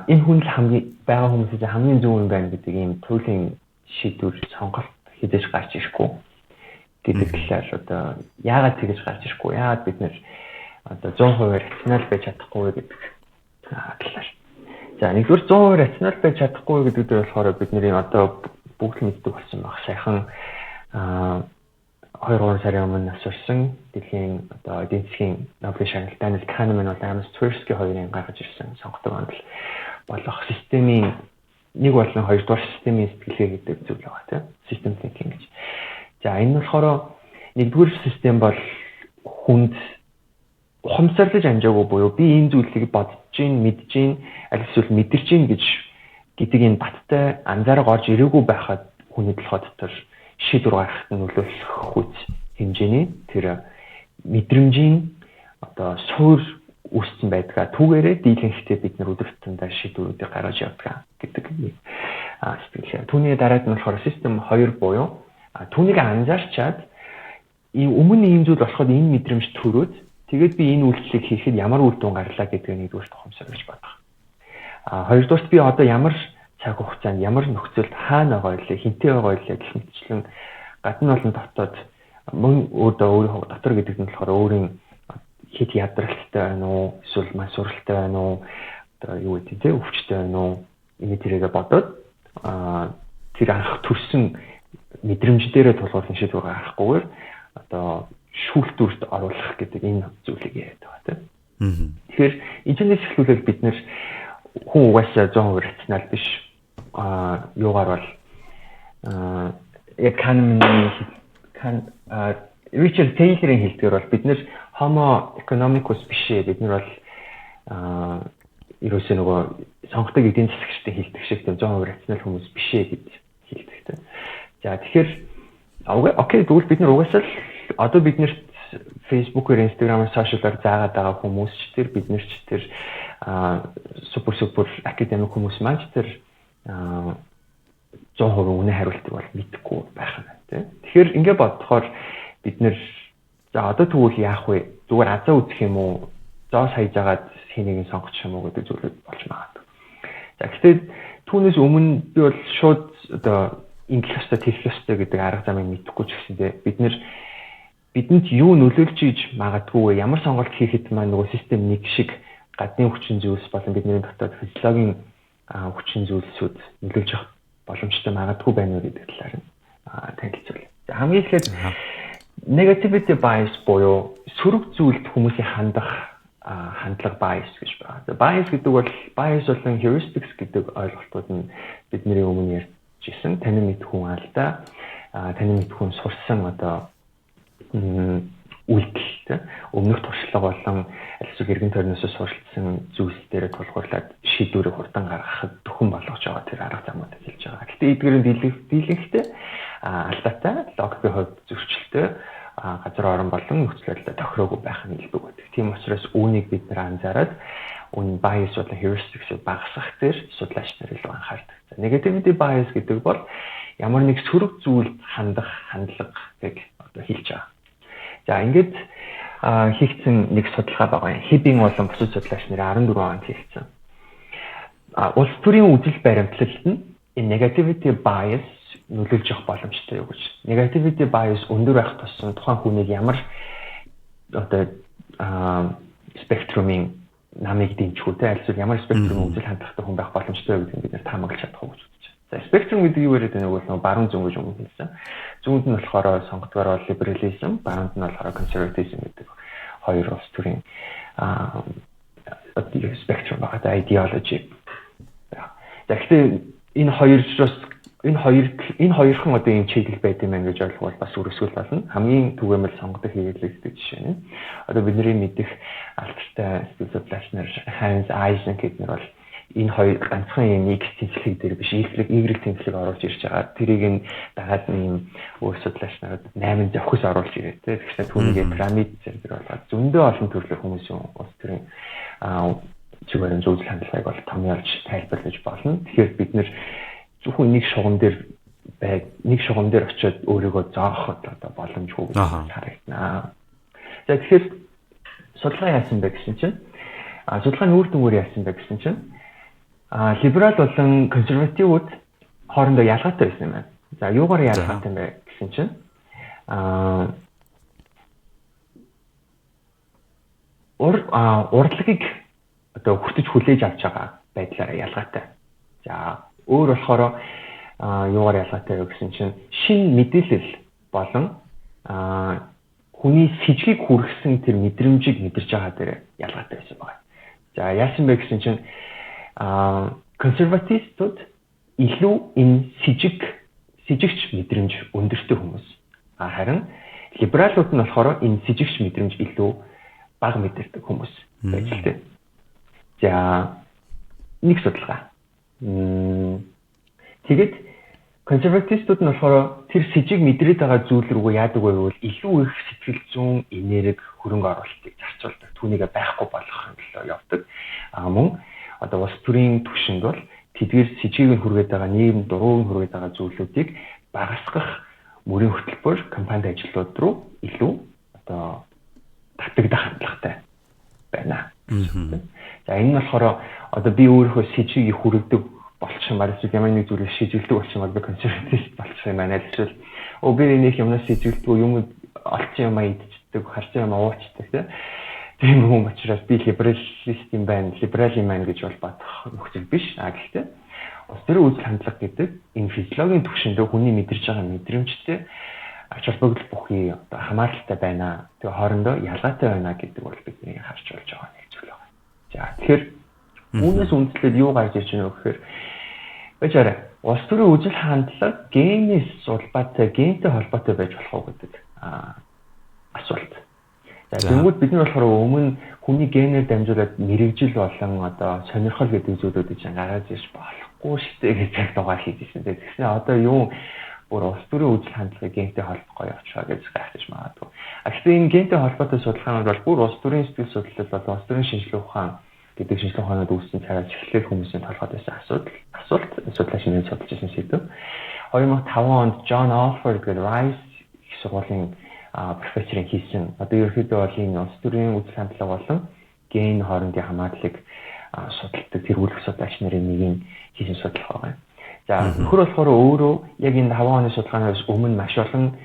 Энэ хүнд л хамгийн байгаа хүмүүсээс хамгийн зөв юм байна гэдэг ийм туйлын шийдвэр сонголт хийдэж гарч ирэхгүй гэдэг талаар одоо яагаад тэгэж гарч ирэхгүй яагаад бид нэр одоо 100% рационал байж чадахгүй гэдэг талаар. За нэгдүгээр 100% рационал байж чадахгүй гэдэг дээр болохоор бидний одоо бүгд мэддэг болсон баг. Саяхан 2-3 сарын өмнө насурсан дэлхийн одоо эдийн засгийн Нобелийн шагнал Даниэл Канеман бол Amos Tversky хоёрын гаргаж ирсэн сонгогдсон онол болох системийн нэг болон хоёрдугаар системийн сэтгэлгээ гэдэг зүйл байгаа тийм system thinking гэж. За энэ болохоор нэгдүгээр систем бол хүнд ухамсарлаж амжаагүй буюу би энэ зүйлийг бодож гин мэдж гин аль эсвэл мэдэрч гин гэдэг энэ баттай анзаараа орж ирээгүй байхад хүний толгой дотор шийдвэр гаргахад нөлөөлөх хүч хэмжээний тэр мэдрэмжийн одоо суур үүссэн байдгаа түүгээрээ дийлэнхтэй бид нар өдөр тутамдаа шийдвэрүүдийг гаргаж явдаг гэдэг сэтгэлээ. Түүний дараад нь болохоор систем 2 буюу түүнийг анзаарчаад өмнө ийм зүйл болоход энэ мэдрэмж төрөөд тэгээд би энэ үйлчлэгийг хийхэд ямар үр дүн гарлаа гэдгийг нэгдүгээр тохиомсорлож бодох. Хоёрдугаарт би одоо ямар цаг хугацаанд ямар нөхцөлд хаана байгаа вэ? Хинтээ байгаа вэ гэх мэтчлэн гадна болон дотоод мөн өөрөө дотор гэдэг нь болохоор өөрийн хэд ядралтай байна уу? Эсвэл маш суралтай байна уу? Одоо юу гэдэг те өвчтэй байна уу? Энэ тэрийгэ бодоод тэр анх төрсэн мэдрэмж дээрээ тулгуурлан шийдвэр гаргахгүйгээр одоо шүүлтүрт оруулах гэдэг энэ зүйлийг яриад байгаа тийм. Тэгэхээр энэчнээс эхлүүлээд бид нэр хүн угаасаа 100% рационал биш юугаар бол Ричард Тейлорын хэлдгээр бол бид нэр homo economicus биш ээ бид нар бол ерөөсөө нөгөө сонгодог эдийн засагчтай хэлдэг шиг 100% рационал хүмүүс биш ээ гэж хэлдэг. За тэгэхээр окей тэгвэл бид нар угаасаа л одоо биднэрт Facebook-оор, Instagram-аар, social-аар заагаад байгаа хүмүүс ч тэр бид нар ч тэр супер академик хүмүүс маань ч тэр 100% үнэ хариултыг бол мэдэхгүй байх юм байна. Тэ. Тэгэхээр ингээд бодохоор бид нэр за одоо тэгвэл яах вэ? Зүгээр азаа үзэх юм уу? Зоос хайж агаад хэнийг сонгочих юм уу гэдэг зүйлүүд болж магадгүй. За гэхдээ түүнээс өмнө би бол шууд одоо ингэх ёстой, тэгэх ёстой гэдэг арга замыг мэдэхгүй ч гэсэндээ бидэнд юу нөлөөлж иж магадгүй ямар сонголт хийхэд маань нөгөө систем нэг шиг гадны хүчин зүйлс болон бидний дотоод физиологийн хүчин зүйлсүүд нөлөөлж авах боломжтой магадгүй байна уу гэдэг талаар танилцуулъя. За хамгийн эхлээд negativity bias буюу сөрөг зүйлд хүмүүсийн хандлага bias гэж байна. За bias гэдэг бол болон heuristics гэдэг ойлголтууд нь бидний өмнө ярьжсэн танин мэд хүн алдаа, танин мэд хүн сурсан одоо үйлдэл өмнөх туршлага болон альсвал эргэн тойрноос суралцсан зүйлс дээр тулгуурлаад шийдвэрийг хурдан гаргахад төхөн болгож байгаа тэр арга замууд хэлж байгаа. Гэхдээ эдгээрийн дийлэнхтэй алдаатай, логикийн хувьд зөрчилтэй газар орон болон нөхцөл байдлаа тохироогүй байх нь илбэг байдаг. Тийм учраас үүнийг бид нэр анзаараад үн bias болон heuristics-ийг багасгах дээр судлаач нар илүү анхаардаг. За negativity bias гэдэг бол ямар нэг сөрөг зүйлд хандах хандлагыг одоо хэлж байгаа. За ингээд хийгдсэн нэг судалгаа байгаа юм. Хибинг болон бусад судлаач нарын 14 онд хийгдсэн. Улс төрийн үзэл баримтлалд нь энэ negativity bias нөлөөлж явах боломжтой юу гэж. Negativity bias өндөр байх тусам тухайн хүнийг ямар одоо спектрумын намыг дэмжих үү, альсвал ямар спектрумын үзэл хандлагатай хүн байх боломжтой гэдэг нь бид нэр таамаглаж чадах уу гэж бодож байна. За спектрум гэдэг юу яриад байгааг бол баруун зүүн гэж өмнө хэлсэн. Зүүнд нь болохоор сонгогдгоор бол liberalism, баруунд нь болохоор conservatism гэдэг хоёр улс төрийн спектрум байгаа ideology. За гэхдээ энэ хоёрхан одоо ийм чиглэл байт юм гэж ойлгох бол бас өрөсгөл болно. Хамгийн түгээмэл сонгодог хэрэглэгддэг жишээ нь одоо бидний мэдих алдартай судлаач нар Hans Eysenck гэднэр бол энэ хоёр ганцхан юм X тэнцлэг дээр биш Y тэнцлэг оруулж ирж байгаа. Тэрийг нь дагаад ийм өөр судлаач нарууд 8 завхис оруулж ирээ. Тэгэхээр түүнийг пирамид зэрэг болгоод зөндөө олон төрлийн хүмүүсийн улс төрийн зүгээр зөвлөл хандлагыг бол томьёолж тайлбарлаж болно. Тэгэхээр бид нэр зөвхөн нэг шугам дээр очиод өөрийгөө зооход одоо боломжгүй гэж харагдана. За тэгэхээр судалгаа яасан бэ гэсэн чинь судалгааны үр дүнгээр яасан бэ гэсэн чинь либерал болон консервативууд хоорондоо ялгаатай байсан юм байна. За юугаар ялгаатай юм бэ гэсэн чинь урдлагыг одоо хүртэж хүлээж авч байгаа байдлаараа ялгаатай. За өөр болохоор юугаар ялгаатай вэ гэсэн чинь шин мэдээлэл болон хүний сэжгийг хүргэсэн тэр мэдрэмжийг мэдэрч байгаа дээр ялгаатай байсан байна. За яасан бэ гэсэн чинь консервативчдод илүү энэ сэжигч мэдрэмж өндөртэй хүмүүс. Харин либералууд нь болохоор энэ сэжигч мэдрэмж илүү бага мэдэрдэг хүмүүс байж л дээ. За нэг судалгаа. Тэгээд консервативчдууд нь болохоор тэр сэжиг мэдрээд байгаа зүйл рүү яадаг вэ гэвэл илүү их сэтгэл зүйн энерги хөрөнгө оруулалтыг зарцуулдаг. Түүнийг байхгүй болгохын төлөө явдаг. Мөн одоо улс төрийн түвшинд бол тэдгээр сэжгийг хүргээд байгаа нийгэм дурууг хүргээд байгаа зүйлүүдийг багасгах мөрийн хөтөлбөр компанид ажлууд руу илүү одоо татагдах хандлагатай байна. За энэ нь болохоор одоо би өөрийнхөө сэжгийг хүргэдэг болчих юм байна. Ямар нэг зүйлийг шийдвэрлэдэг болчих юм бол би консерватив болчих юм байна. Эсвэл би нэг юмнаас шийдвэрлэдэг юм олцсон юм идчихдэг, харсан юм уучдаг тийм хүн учраас би либералист юм байна, либерал юм байна гэж бол бодох нөхцөл биш. Гэхдээ улс төрийн үзэл хандлага гэдэг энэ физиологийн түвшиндөө хүний мэдэрч байгаа мэдрэмжтэй ач холбогдол бүхий одоо хамааралтай байна. Тэгээ хоорондоо ялгаатай байна гэдэг бол бидний харж болж байгаа нэг зүйл байна. За тэгэхээр үүнээс үндэслээд юу гарч ирж байна вэ гэхээр бачаараа улс төрийн үзэл хандлага генээс улбаатай, гентэй холбоотой байж болох уу гэдэг асуулт. За тэгвэл бид нар болохоор өмнө хүний генээр дамжуулаад мэрэгжил болон одоо сонирхол гэдэг зүйлүүдийг гаргаж ирж болохгүй шттэ гэж дугаар хийжсэн. Тэгсэн одоо юу бүр улс төрийн үзэл хандлагыг гентэй холбохгүй явуулчихаа гэж гайхаж магадгүй. Гэхдээ энэ гентэй холбоотой судалгаанууд бол бүр улс төрийн сэтгэл судлал болон улс төрийн шинжилгээ ухаан гэдэг шинжилгээ ухаанууд үүссэн цагаас эхлээд хүмүүсийн толгойд байсан асуулт судлаач нэр судалж ирсэн сэдв. 2005 онд John Alford гэдэг Rice их сургуулийн профессорын хийсэн одоо ерөнхийдөө бол энэ улс төрийн үзэл хандлага болон ген хоорондын хамаарлыг судалдаг тэргүүлэх судлаач нарын нэгэн хийсэн судалгаа байна. За нөхөр болохоор өөрөө яг энэ 5 оны судалгаанаас өмнө маш олон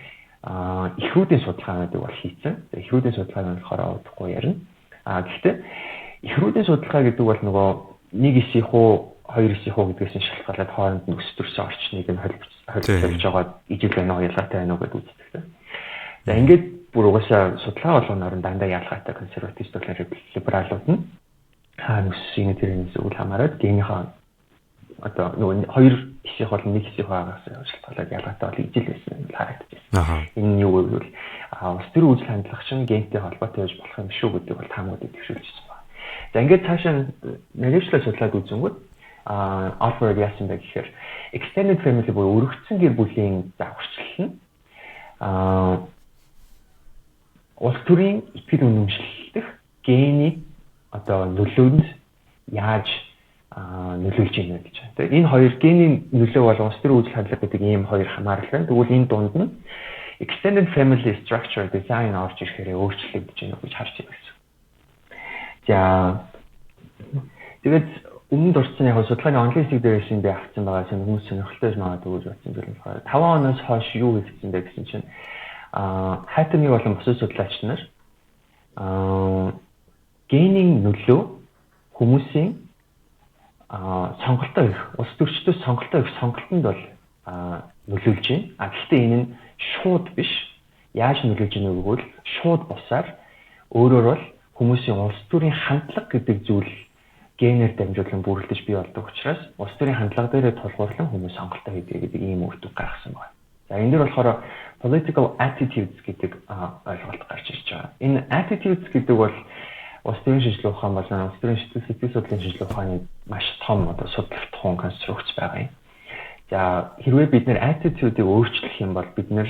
эхрүүдийн судалгаануудыг бол хийсэн. Эхрүүдийн судалгааг болохоор удахгүй ярина. Гэхдээ эхрүүдийн судалгаа гэдэг бол нөгөө нэг эсэх үү, хоёр эсэх үү гэдгээс нь шалтгаалаад хооронд нь өс төрсөн орчныг нь холбож байгаа ижил байна уу, ялгаатай байна уу гэдээ үздэг. За ингээд бүр угаасаа судалгаа болгоноор дандаа ялгаатай консерватив болон либералууд нь хаана өссөн тэрнээс үл хамааран генийхаа одоо нөгөө хоёр эсэх бол нэг эсэх байгаас шалтгаалаад ялгаатай бол ижил байсан юм харагдаж байна. Энэ нь юу вэ гэвэл улс төрийн үзэл хандлага шин гентэй холбоотой байж болох юм шүү гэдэг бол таамагуудыг төвшүүлж байна. За ингээд цаашаа нэрвчлээ судлаад үзэнгүүт Alfred яасан бэ гэхээр extended family буюу өргөцсөн гэр бүлийн дагаварчлал нь улс төрийн итгэл үнэмшилдэх гений одоо нөлөөнд яаж нөлөөлж байна гэж байна. Тэгээ энэ хоёр генийн нөлөө бол улс төрийн үзэл хандлага гэдэг ийм хоёр хамаарал байна. Тэгвэл энэ дунд нь extended family structure design орж ирэхээр өөрчлөгдөж байна гэж харж байна гэсэн. За тэгээд өмнө дурдсан яг судалгааны онлайн хэсэг дээрээс энэ авсан байгаа шинэ хүмүүс сонирхолтой магадгүй гэж бодсон зүйл нь 5 оноос хойш юу хийсэн бэ гэсэн чинь хайтны болон бусад судлаач нар генийн нөлөө хүмүүсийн сонголтоо их улс төрчдөөс сонголтоо их сонголтонд бол нөлөөлж байна. Гэхдээ энэ нь шууд биш. Яаж нөлөөлж байна вэ гэвэл шууд бусаар өөрөөр бол хүмүүсийн улс төрийн хандлага гэдэг зүйл генээр дамжуулан бүрэлдэж бий болдог учраас улс төрийн хандлага дээрээ тулгуурлан хүмүүс сонголтоо хийдэг гэдэг ийм үр дүн гаргасан байна. За энэ дөр болохоор political attitudes гэдэг ойлголт гарч ирж байгаа. Энэ attitudes гэдэг бол улс төрийн шинжилгээ ухаан болон улс төрийн сэтгэл судлалын шинжилгээ ухааны маш том одоо судлах тухайн конструкц байгаа юм. За хэрвээ бид нэр attitude-ийг өөрчлөх юм бол бид нэр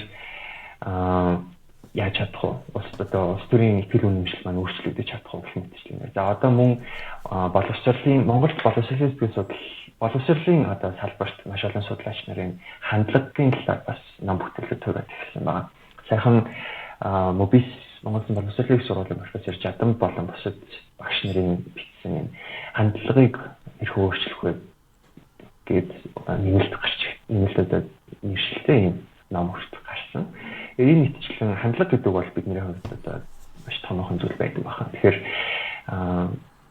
яаж чадах вэ? Улс төрийн итгэл үнэмшил маань өөрчлөгдөж чадах уу гэх мэтчлэн. За одоо мөн Монголд боловсролын сэтгэл судлал боловсролын одоо салбарт маш олон судлаач нарын хандлагын талаар бас ном бүтээлүүд тавиад ирсэн байна. Сайхан Мобис Монголын боловсролын сургуулийн профессор Жадам болон бусад багш нарын бичсэн хандлагыг хэрхэн өөрчлөх вэ гэд нэмэлтээр нэршилтэй юм ном хүртэл гарсан. Энэ мэтчлэн хандлага гэдэг бол бидний хувьд одоо маш томоохон зүйл байдаг байна. Тэгэхээр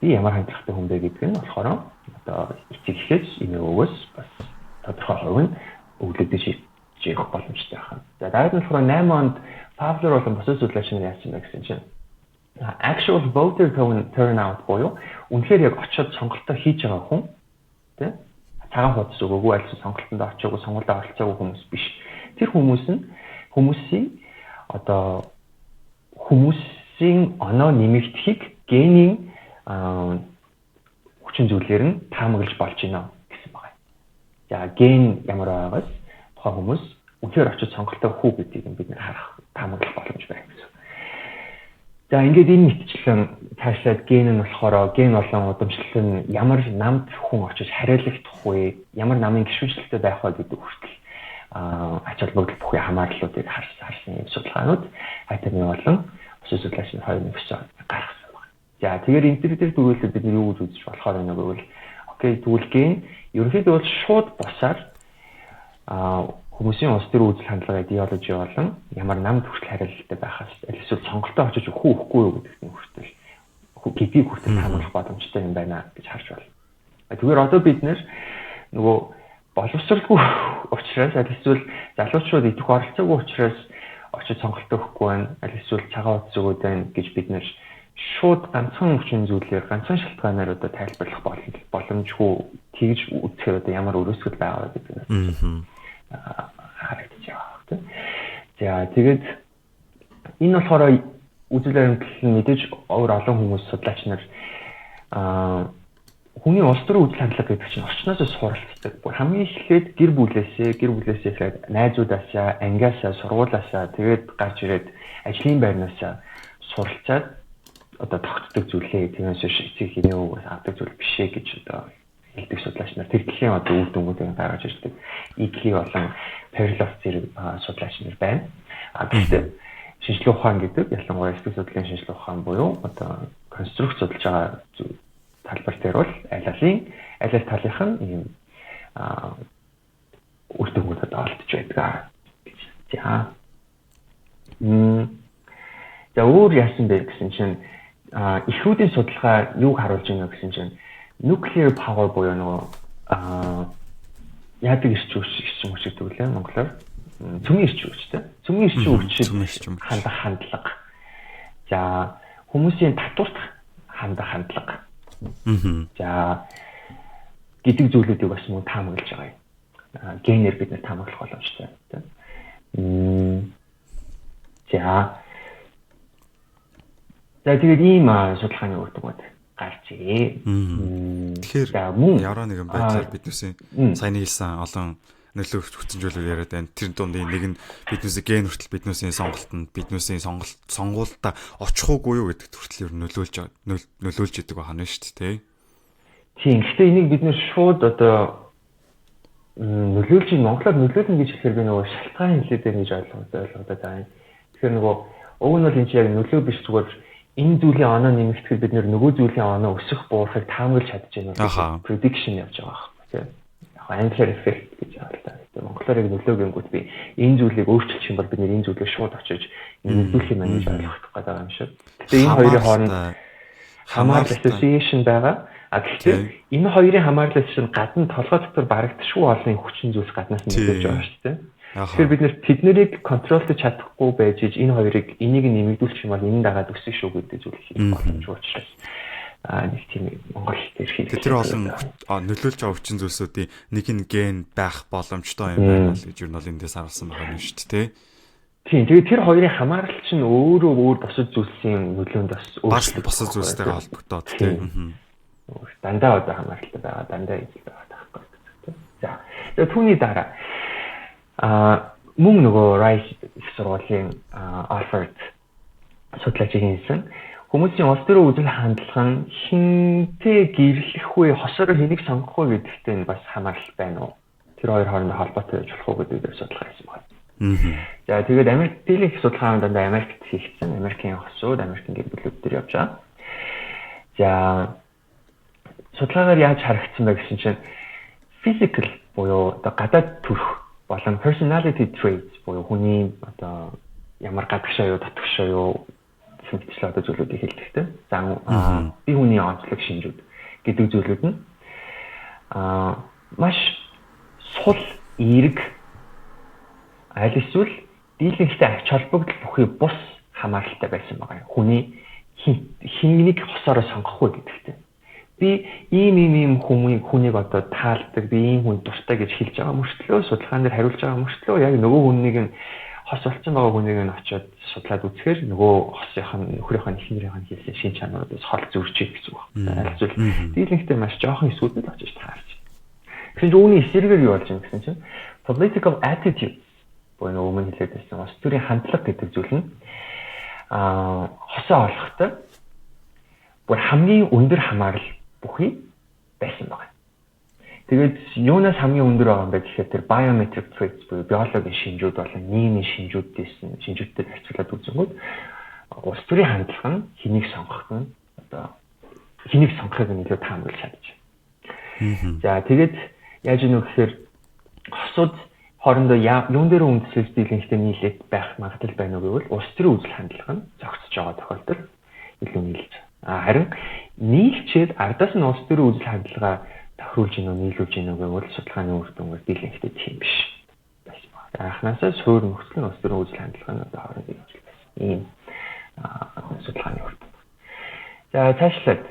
би ямар хандлагатай хүн бэ гэдэг нь болохоор одоо эцэгхээс энэ өвөөс бас тодорхой хувь нь өглөөдөж явах боломжтой байна. За дараад нь болохоор 8 онд Pavlov болон бусад судлаач нар яасан бэ гэсэн чинь actual voter turnout буюу үнэхээр яг очиод сонголтоо хийж байгаа хүн тийм цагаан хуудас өгөөгүй альс сонголтонд очиагүй сонголтод оролцоогүй хүмүүс биш. Тэр хүмүүсийн оноо нэмэгдэхийг генийн хүчин зүйлээр нь таамаглаж болж байна гэсэн байна. За ген ямар байгаас тухайн хүмүүс үнэхээр очиж сонголтоо хүү гэдгийг бид нэр харах таамаглах боломж байна гэсэн. За ингээд энэ мэтчлэн цаашлаад ген нь болохоор ген болон удамшлал нь ямар намд хүн очиж хариалагдах вэ? Ямар намын гишүүнчлэлтэй байх вэ гэдэг хүртэл ач холбогдол бүхий хамаарлуудыг харсан юм судалгаанууд хайтны болон бусад судлаач нар хоёр нэгс гаргасан байна. За тэгэхээр энэ төр төрөлөд бид юу гэж үзэж болохоор байна гэвэл окей тэгвэл ген ерөнхийдөө бол шууд бусаар хүмүүсийн улс төрийн үзэл хандлага идеологи болон ямар намд хүртэл хариалттай байхаас эсвэл сонголтоо очиж өгөх үгүй юу гэдэгт нь хүртэл гэдгийг хүртэл таамаглах боломжтой юм байна гэж харж байна. Тэгэхээр одоо бид нөгөө боловсралгүй учраас эсвэл залуучууд идэх оролцоогүй учраас очиж сонголтоо өгөхгүй байна. Эсвэл цагаан утас өгөөд байна гэж бид шууд ганцхан хүчин зүйлээр ганцхан шалтгаанаар одоо тайлбарлах боломжгүй тэгж үзэхээр одоо ямар өрөөсгөл байгаа гэдэг нь харагдаж байгаа. За тэгээд энэ болохоор үзэл баримтлал нь мэдээж өөр олон хүмүүс судлаач нар хүний улс төрийн үзэл хандлага гэдэг чинь орчноос суралцдаг. Хамгийн эхлээд гэр бүлээсээ эхлээд найзуудаасаа, ангиасаа, сургуулаасаа тэгээд гарч ирээд ажлын байрнаасаа суралцаад одоо тогтдог зүйлээ тиймээс эцэг хинээ өгөөс авдаг зүйл биш ээ гэж одоо хэлдэг судлаач нар тэр дэлхийн одоо үр дүнгуудыг гаргаж ирдэг. EQ болон Perloff зэрэг судлаач нар байна. Гэхдээ шинжилгээ ухаан гэдэг ялангуяа сэтгэл судлалын шинжилгээ ухаан буюу одоо конструкт судалж байгаа талбар дээр бол аль талынх нь ийм үр дүнгуудад олдож байдаг. За. За өөр яасан бэ гэсэн чинь эхрүүдийн судалгаа юуг харуулж байна гэсэн чинь nuclear power буюу нөгөө яадаг ирч үүсгэж төглөө монголоор цөмийн ирч үүстэй. Цөмийн ирч үүсгэж хандлага. За хүмүүсийн татварт хандлага. За гэдэг зүйлүүдийг бас мөн таамаглаж байгаа юм. Генээр бид нэр таамаглах боломжтой. За тэгээд ийм судалгааны үр дүнууд гарч ирээ. Тэгэхээр ямар нэгэн байдлаар биднээсээ саяны хэлсэн олон нөлөө хүчнжүүлэл яриад байна. Тэр дунд нэг нь биднээсээ ген хүртэл биднээсээ сонголтод биднээсээ сонгуультай очих уугүй юу гэдэгт хүртэл нөлөөлж идэг байна шүү дээ. Тийм. Гэхдээ энийг бид нэр шууд одоо нөлөөлж Монголоор нөлөөлнө гэж хэлэхээр би нөгөө шалтгаан хэлээд байна гэж ойлгодод байна. Тэгэхээр нөгөө уг нь бол энэ чинь яг нөлөө биш зүгээр энэ зүйлийн оноо нэмэгдэхэд бид нөгөө зүйлийн оноо өсөх буурахыг таамаглаж чадчихна. Prediction явж байгаа байхгүй тийм. Яг англиар effect гэж байгаа л да. Монголоор яг нөлөөгөнгүүт би энэ зүйлийг өөрчилчих юм бол бид энэ зүйлийг шууд очиж нөлөөлөх юм гэж ойлгох гэдэг юм шиг. Гэтэ энэ хоёрын хооронд хамаарал association байгаа. Гэхдээ энэ хоёрын хамаарлал чинь гадна толгой дотор барагдшгүй олон хүчин зүйлс гаднаас нь нөлөөлж байгаа шүү дээ. Тэгэхээр бид нэр тэднийг контролдож чадахгүй байж энэ хоёрыг энийг нэмэгдүүлчих юм бол энэ дагаад өсөх шүү гэдэг зүйл хийх боломжтой учраас нэг тийм Монгол дээр хийх. Тэр олон нөлөөлж байгаа хүчин зүйлсүүдийн нэг нь ген байх боломжтой юм байна гэж юу нь бол эндээс харсан байгаа юм шүү дээ. Тийм. Тэгээд тэр хоёрын хамаарал чинь өөрөө өөр босод зүйлсийн нөлөөнд бас босод зүйлстэйгээ холбогдоод тийм. Дандаа одоо хамааралтай байгаа, дандаа ижил байгаа таахгүй. За. Тэгээд түүний дараа мөн нөгөө Rice их сургуулийн Alfred судлаач хийсэн хүмүүсийн улс төрийн үзэл хандлага нь хинтээ гэрлэх вэ, хосоор хэнийг сонгох вэ гэдэгтээ бас хамаарал байна уу? Тэр хоёр хоорондоо холбоотой байж болох уу гэдэг дээр судалгаа хийсэн байна. За тэгээд Америк дийлэнх их судалгаа дандаа Америкт хийгдсэн. Америкийн хосууд, Америкийн гэр бүлүүд дээр явж байгаа. За судалгаагаар яаж харагдсан бэ гэсэн чинь physical буюу одоо гадаад төрх болон personality traits буюу хүний одоо ямар гадагшаа юу, татгшаа юу гэсэн одоо зүйлүүдийг хэлдэг. За би хүний онцлог шинжүүд гэдэг зүйлүүд нь маш сул эерэг аль эсвэл дийлэнхтэй ач холбогдол бүхий бус хамааралтай байсан байгаа. Хүний хинийг хосоороо сонгох вэ гэдэгтэй. Би ийм хүнийг одоо таалдаг, би ийм хүн дуртай гэж хэлж байгаа мөртлөө судалгаан дээр хариулж байгаа мөртлөө яг нөгөө хүнийг нь хос болсон байгаа хүнийг нь очиод судлаад үзэхээр нөгөө нөхрийнх нь эхнэрийнх нь хэлсэн шин чанаруудаас хол зөрчиж гэсэн үг байна. Аль зүйл дийлэнхтэй маш жоохон эсвүүд нь очиж таарч. Тэгэхээр үүний эсрэгээр юу болж юм гэсэн чинь political attitude буюу өмнө хэлээд байсан улс төрийн хандлага гэдэг зүйл нь хосоо олохтой бүр хамгийн өндөр хамаарал бүхий байсан байна. Тэгээд юунаас хамгийн өндөр байгаа юм бэ гэхээр тэр biometric traits буюу биологийн шинжүүд болон нийгмийн шинжүүдтэй харьцуулаад үзэнгүүт улс төрийн хандлага нь хэнийг сонгохыг нэлээд таамаглаж чадчих. За тэгээд яаж ийм вэ гэхээр хосууд хоорондоо юун дээр үндэслэж дийлэнхтэй нийлээд байх магадлал байна уу гэвэл улс төрийн үзэл хандлага нь зохицож байгаа тохиолдолд илүү нийлж. Харин нийлчээд ардаас нь улс төрийн үзэл хандлага тохируулж гинөө нийлүүлж гинөө гэвэл судалгааны үр дүнгээр дийлэнхтэй тийм биш байсан байна. Анхнаасаа суур нөхцөл нь улс төрийн үзэл хандлагын одоо хооронд нийлж байсан. Ийм судалгааны үр дүн. За цаашлаад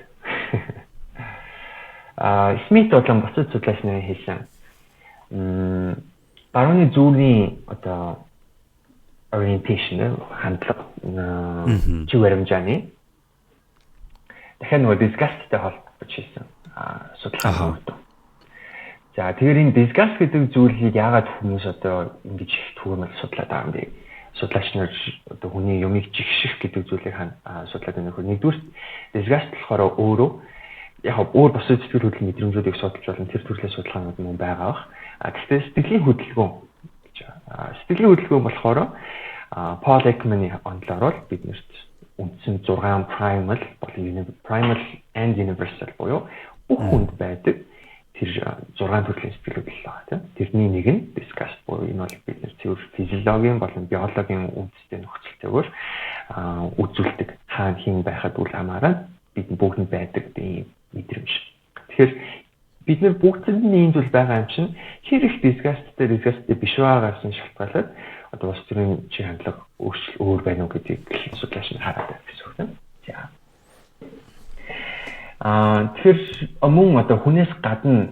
Смит болон бусад судлаач нарын хэлсэн барууны зүүрийн одоо orientation хандлага чиг баримжааны дахиад нөгөө disgust-тэй холбож хийсэн судалгаа өгдөг. За тэгэхээр энэ disgust гэдэг зүйлийг яагаад хүмүүс одоо ингэж их түгээмэл судлаад байгаа юм бэ? Судлаач нар одоо хүний юмыг жигших гэдэг зүйлийг судлаад байгаа нөхөр. Нэгдүгээр disgust болохоор өөрөө яг өөр босоо сэтгэл хөдлөлийн мэдрэмжүүдийг судалж болно тэр төрлийн судалгаанууд мөн байгаа бах. Гэхдээ сэтгэлийн хөдөлгөөн гэж байна. Сэтгэлийн хөдөлгөөн болохоор Paul Ekman-ийн онолоор бид нэрт үндсэн 6 primal болон primal and universal буюу бүх хүнд байдаг тэр 6 төрлийн сэтгэлүүд л байна. Тэрний нэг нь disgust буюу энэ бол бид нэр зөв физиологийн болон биологийн үндэстэй нөхцөлтэйгээр үзүүлдэг хаана хэн байхад үл хамааран бид бүгд байдаг тийм мэдрэмж. Тэгэхээр бид нар бүгдд нь ийм зүйл байгаа юм чинь хэр их disgustтэй биш байгаагаас нь шалтгаалаад одоо бас тэрийн чи хандлага өөр байна уу гэдгийг судлаач нь хараад байна гэсэн үг тийм. За. Тэгэхээр мөн одоо хүнээс гадна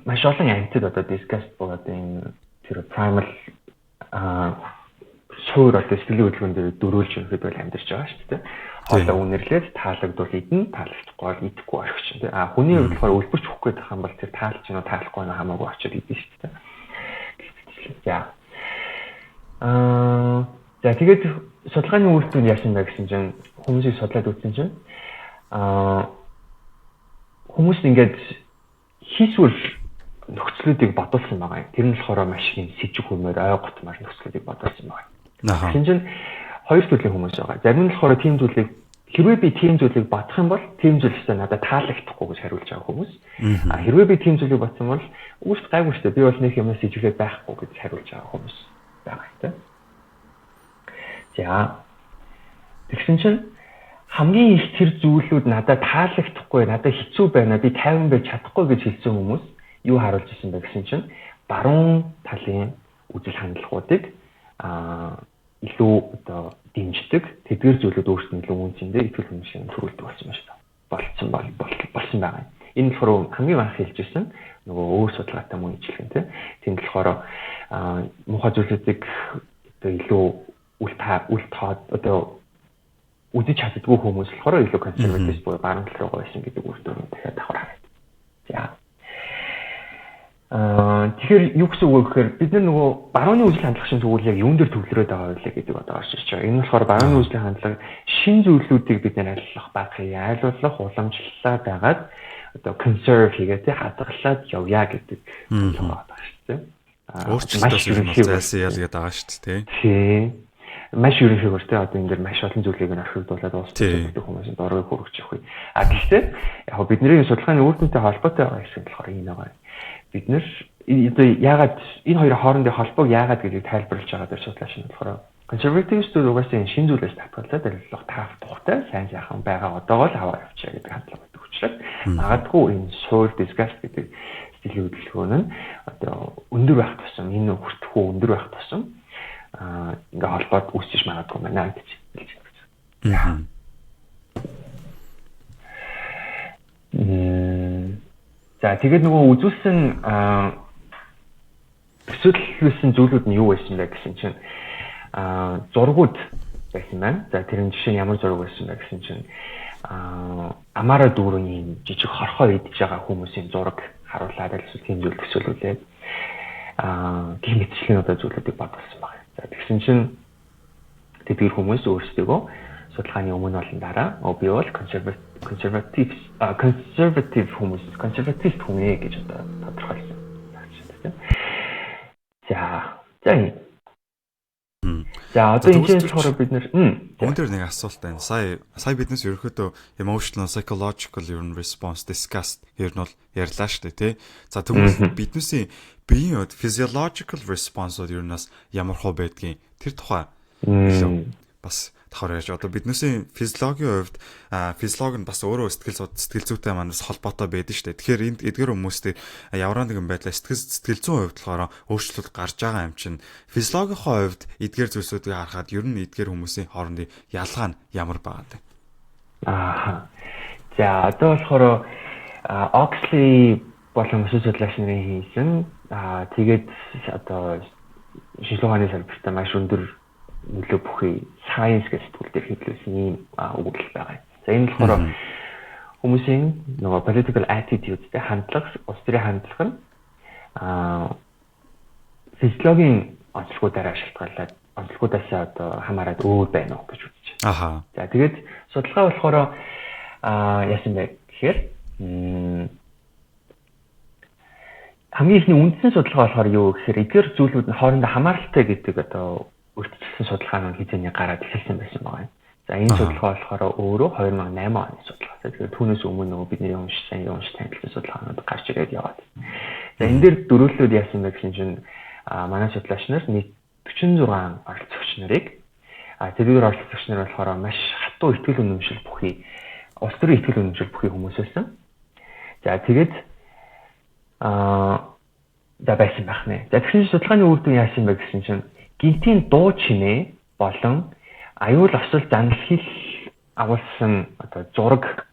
маш олон амьтад одоо disgust буюу одоо энэ тэр primal суур одоо сэтгэлийн хөдөлгөөн дээр дөрүүлж өгөхөд бол амьдарч байгаа шүү дээ. Хоолой үнэрлээд таалагдвал идэн, таалагдахгүй бол идэхгүй орхич тийм. Хүний хувьд болохоор үлбэрч өгөх гээд байгаа юм бол тэр таалж гинөө таалахгүй нөө хамаагүй очиод идэн шүү дээ. За. За тэгээд судалгааны үйлдэл яасан бэ гэсэн чинь хүмүүсийг судлаад үзсэн чинь хүмүүс ингээд хийсвэр нөхцлүүдийг бодуулсан байгаа юм. Тэр нь болохоор маш их сэжиг хүмээр ойготмаар нөхцлүүдийг бодуулсан байгаа. Тэгсэн чинь хоёр төрлийн хүмүүс байгаа. Зарим нь болохоор тийм зүйлийг хэрвээ би тийм зүйлийг бодох юм бол тийм зүйлсээ надад таалагдахгүй гэж хариулж байгаа хүмүүс. Хэрвээ би тийм зүйлийг бодсон бол үгүйс гайгүй шүү дээ. Би бол нэг юмнаас сэжигээ байхгүй гэж хариулж байгаа хүмүүс байгаа тийм. За. Тэгсэн чинь хамгийн их тэр зүйлүүд надад таалагдахгүй, надад хэцүү байна, би 50 байж чадахгүй гэж хэлсэн хүмүүс юу харуулж ирсэн бэ гэсэн чинь баруун талын үзэл хандлагуудыг илүү одоо дэмждэг тэдгээр зүйлүүд өөрсдөө илүү үнцэндээ итгэл үнэмшийн төрүүлдэг болсон байгаа. Энэ болохоор хамгийн анх хэлж ирсэн нөгөө өөр судалгаатай мөн ижилхэн тийм болохоор муухай зүйлүүдийг одоо илүү үл тоод одоо үзэж чаддгүй хүмүүс болохоор илүү консерватив буюу баруун тал руу байсан гэдэг үр дүн дахиад давхар харагдав. За. Тэгэхээр юу гэсэн үг вэ гэхээр бид нөгөө барууны үзэл хандлага шин тэгвэл яг юун дээр төвлөрөөд байгаа вэ гэдэг одоо орж ирж байгаа. Энэ болохоор барууны үзлийн хандлага шин зүйлүүдийг бид нэр айлуулах, уламжлалаа дагаад одоо conserve хийгээд хадгалаад явъя гэдэг юм байна шүү дээ. Өөрчлөлтөөс юм зайлсан ял гэдэг байгаа шүү дээ. Тийм. Маш ерөнхийдөө тэ одоо энэ дэр маш олон зүйлийг нь орхигдуулаад уусдаг хүмүүсийн доргыг хөргөж явах юм. Гэхдээ яг бидний судалгааны үр дүнтэй холбоотой байгаа гэсэн болохоор энэ байгаа. Бид нэр одоо яагаад энэ хоёрын хоорондын холбоог яагаад гэдгийг тайлбарлаж байгаа дээр судлаач нь болохоор консервативистүүд угаасаа энэ шин зүйлээс татгалзаад арилгах таах тухтай сайн сайхан байгаа одоогоо л аваа явчихъя гэдэг хандлага байдаг учраас магадгүй энэ суур disgust гэдэг сэтгэлийн хөдөлгөөн нь одоо өндөр байх тусам энэ хүртэхүү өндөр байх тусам ингээ холбоод үүсэж магадгүй байна гэж хэлж байна. За тэгээд нөгөө үзүүлсэн төсөөлсөн зүйлүүд нь юу байсан бэ гэсэн чинь зургууд байсан байна. За тэрийн жишээ нь ямар зураг байсан бэ гэсэн чинь амаараа дүүрэн жижиг хорхоо идж байгаа хүмүүсийн зураг харуулаад эсвэл тийм зүйл төсөөлүүлээд гэх мэтчлийн одоо зүйлүүдийг бодсон байна. За тэгсэн чинь тэдгээр хүмүүс өөрсдөө судалгааны өмнө болон дараа би бол консерватив хүмүүс консерватив хүмүүс гэж одоо тодорхойлсон. За одоо энэ болохоор бид нэр өндөр нэг асуулт байна. Сая биднес ерөөхдөө emotional psychological response disgust ер нь бол ярьлаа шүү дээ тий. За тэгвэл биднесийн биеийн physiological response ер нь бас ямар хөө байдгийг тэр тухай бас давхар яаж одоо биднээсийн физиологийн хувьд физиологи нь бас өөрөө сэтгэл зүйтэй манаас холбоотой байдаг шүү дээ. Тэгэхээр энд эдгээр хүмүүстэй ямар нэгэн байдлаар сэтгэл зүйн хувьд болохоор өөрчлөлт гарч байгаа юм чинь физиологийнхоо хувьд эдгээр зүйлсүүдийг харахад ер нь эдгээр хүмүүсийн хоорондын ялгаа нь ямар байгаа вэ? За одоо болохоор Oxley болон судлаач нарын хийсэн тэгээд одоо шинжилгээ ухааны салбартаа маш өндөр нөлөө бүхий science гэж сэтгүүл дээр хэвлүүлсэн ийм өгүүлэл байгаа. За энэ болохоор хүмүүсийн нөгөө political attitude-тэй хандлага, улс төрийн хандлага нь физиологийн онцлогуудаараа шалтгаалаад онцлогуудаас одоо хамаарат өөр байна уу гэж үзэж байна. За тэгээд судалгаа болохоор яасан бэ гэхээр хамгийн ихний үндсэн судалгаа болохоор юу гэхээр эдгээр зүйлүүд нь хоорондоо хамааралтай гэдэг одоо өртөгдсөн судалгаанууд хязгаарыг гараад эхэлсэн байсан байгаа юм. За энэ судалгаа болохоор өөрөө 2008 оны судалгаа. Тэгэхээр түүнээс өмнө нөгөө бидний уншсан танилцсан судалгаанууд гарч ирээд яваад. За энэ дээр дөрвөлүүд яасан бэ гэсэн чинь манай судлаач нар нийт 46 оролцогч нарыг тэрээр оролцогч нар болохоор маш хатуу ихтгэл үнэмшил бүхий улс төрийн ихтгэл үнэмшил бүхий хүмүүс байсан. За тэгээд за байсан байх нэ. За тэгэхээр судалгааны үр дүн яасан бэ гэсэн чинь гинтийн дуу чимээ болон аюул осол занал хэл агуулсан одоо зураг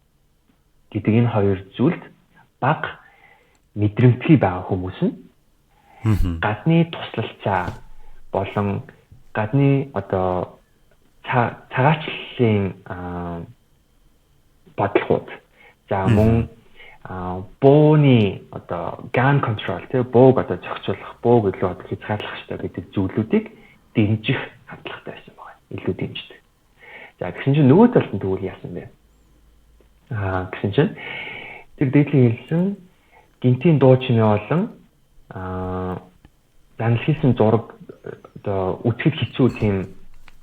гэдэг энэ хоёр зүйлд бага мэдрэмтгий байгаа хүмүүс нь гадны туслалцаа болон гадны одоо цагаачлалын бодлогууд за мөн бууны одоо gun control тэгээ бууг одоо зохицуулах бууг илүү одоо хязгаарлах хэрэгтэй гэдэг зүйлүүдийг дэмжих хандлагатай байсан байна. Илүү дэмждэг. За тэгсэн чинь нөгөө талд нь тэгвэл яасан бэ? Гэсэн чинь тэр дээдлийн хэлсэн гинтийн дуу чимээ болон занал хийсэн зураг одоо үтгэл хэцүү тийм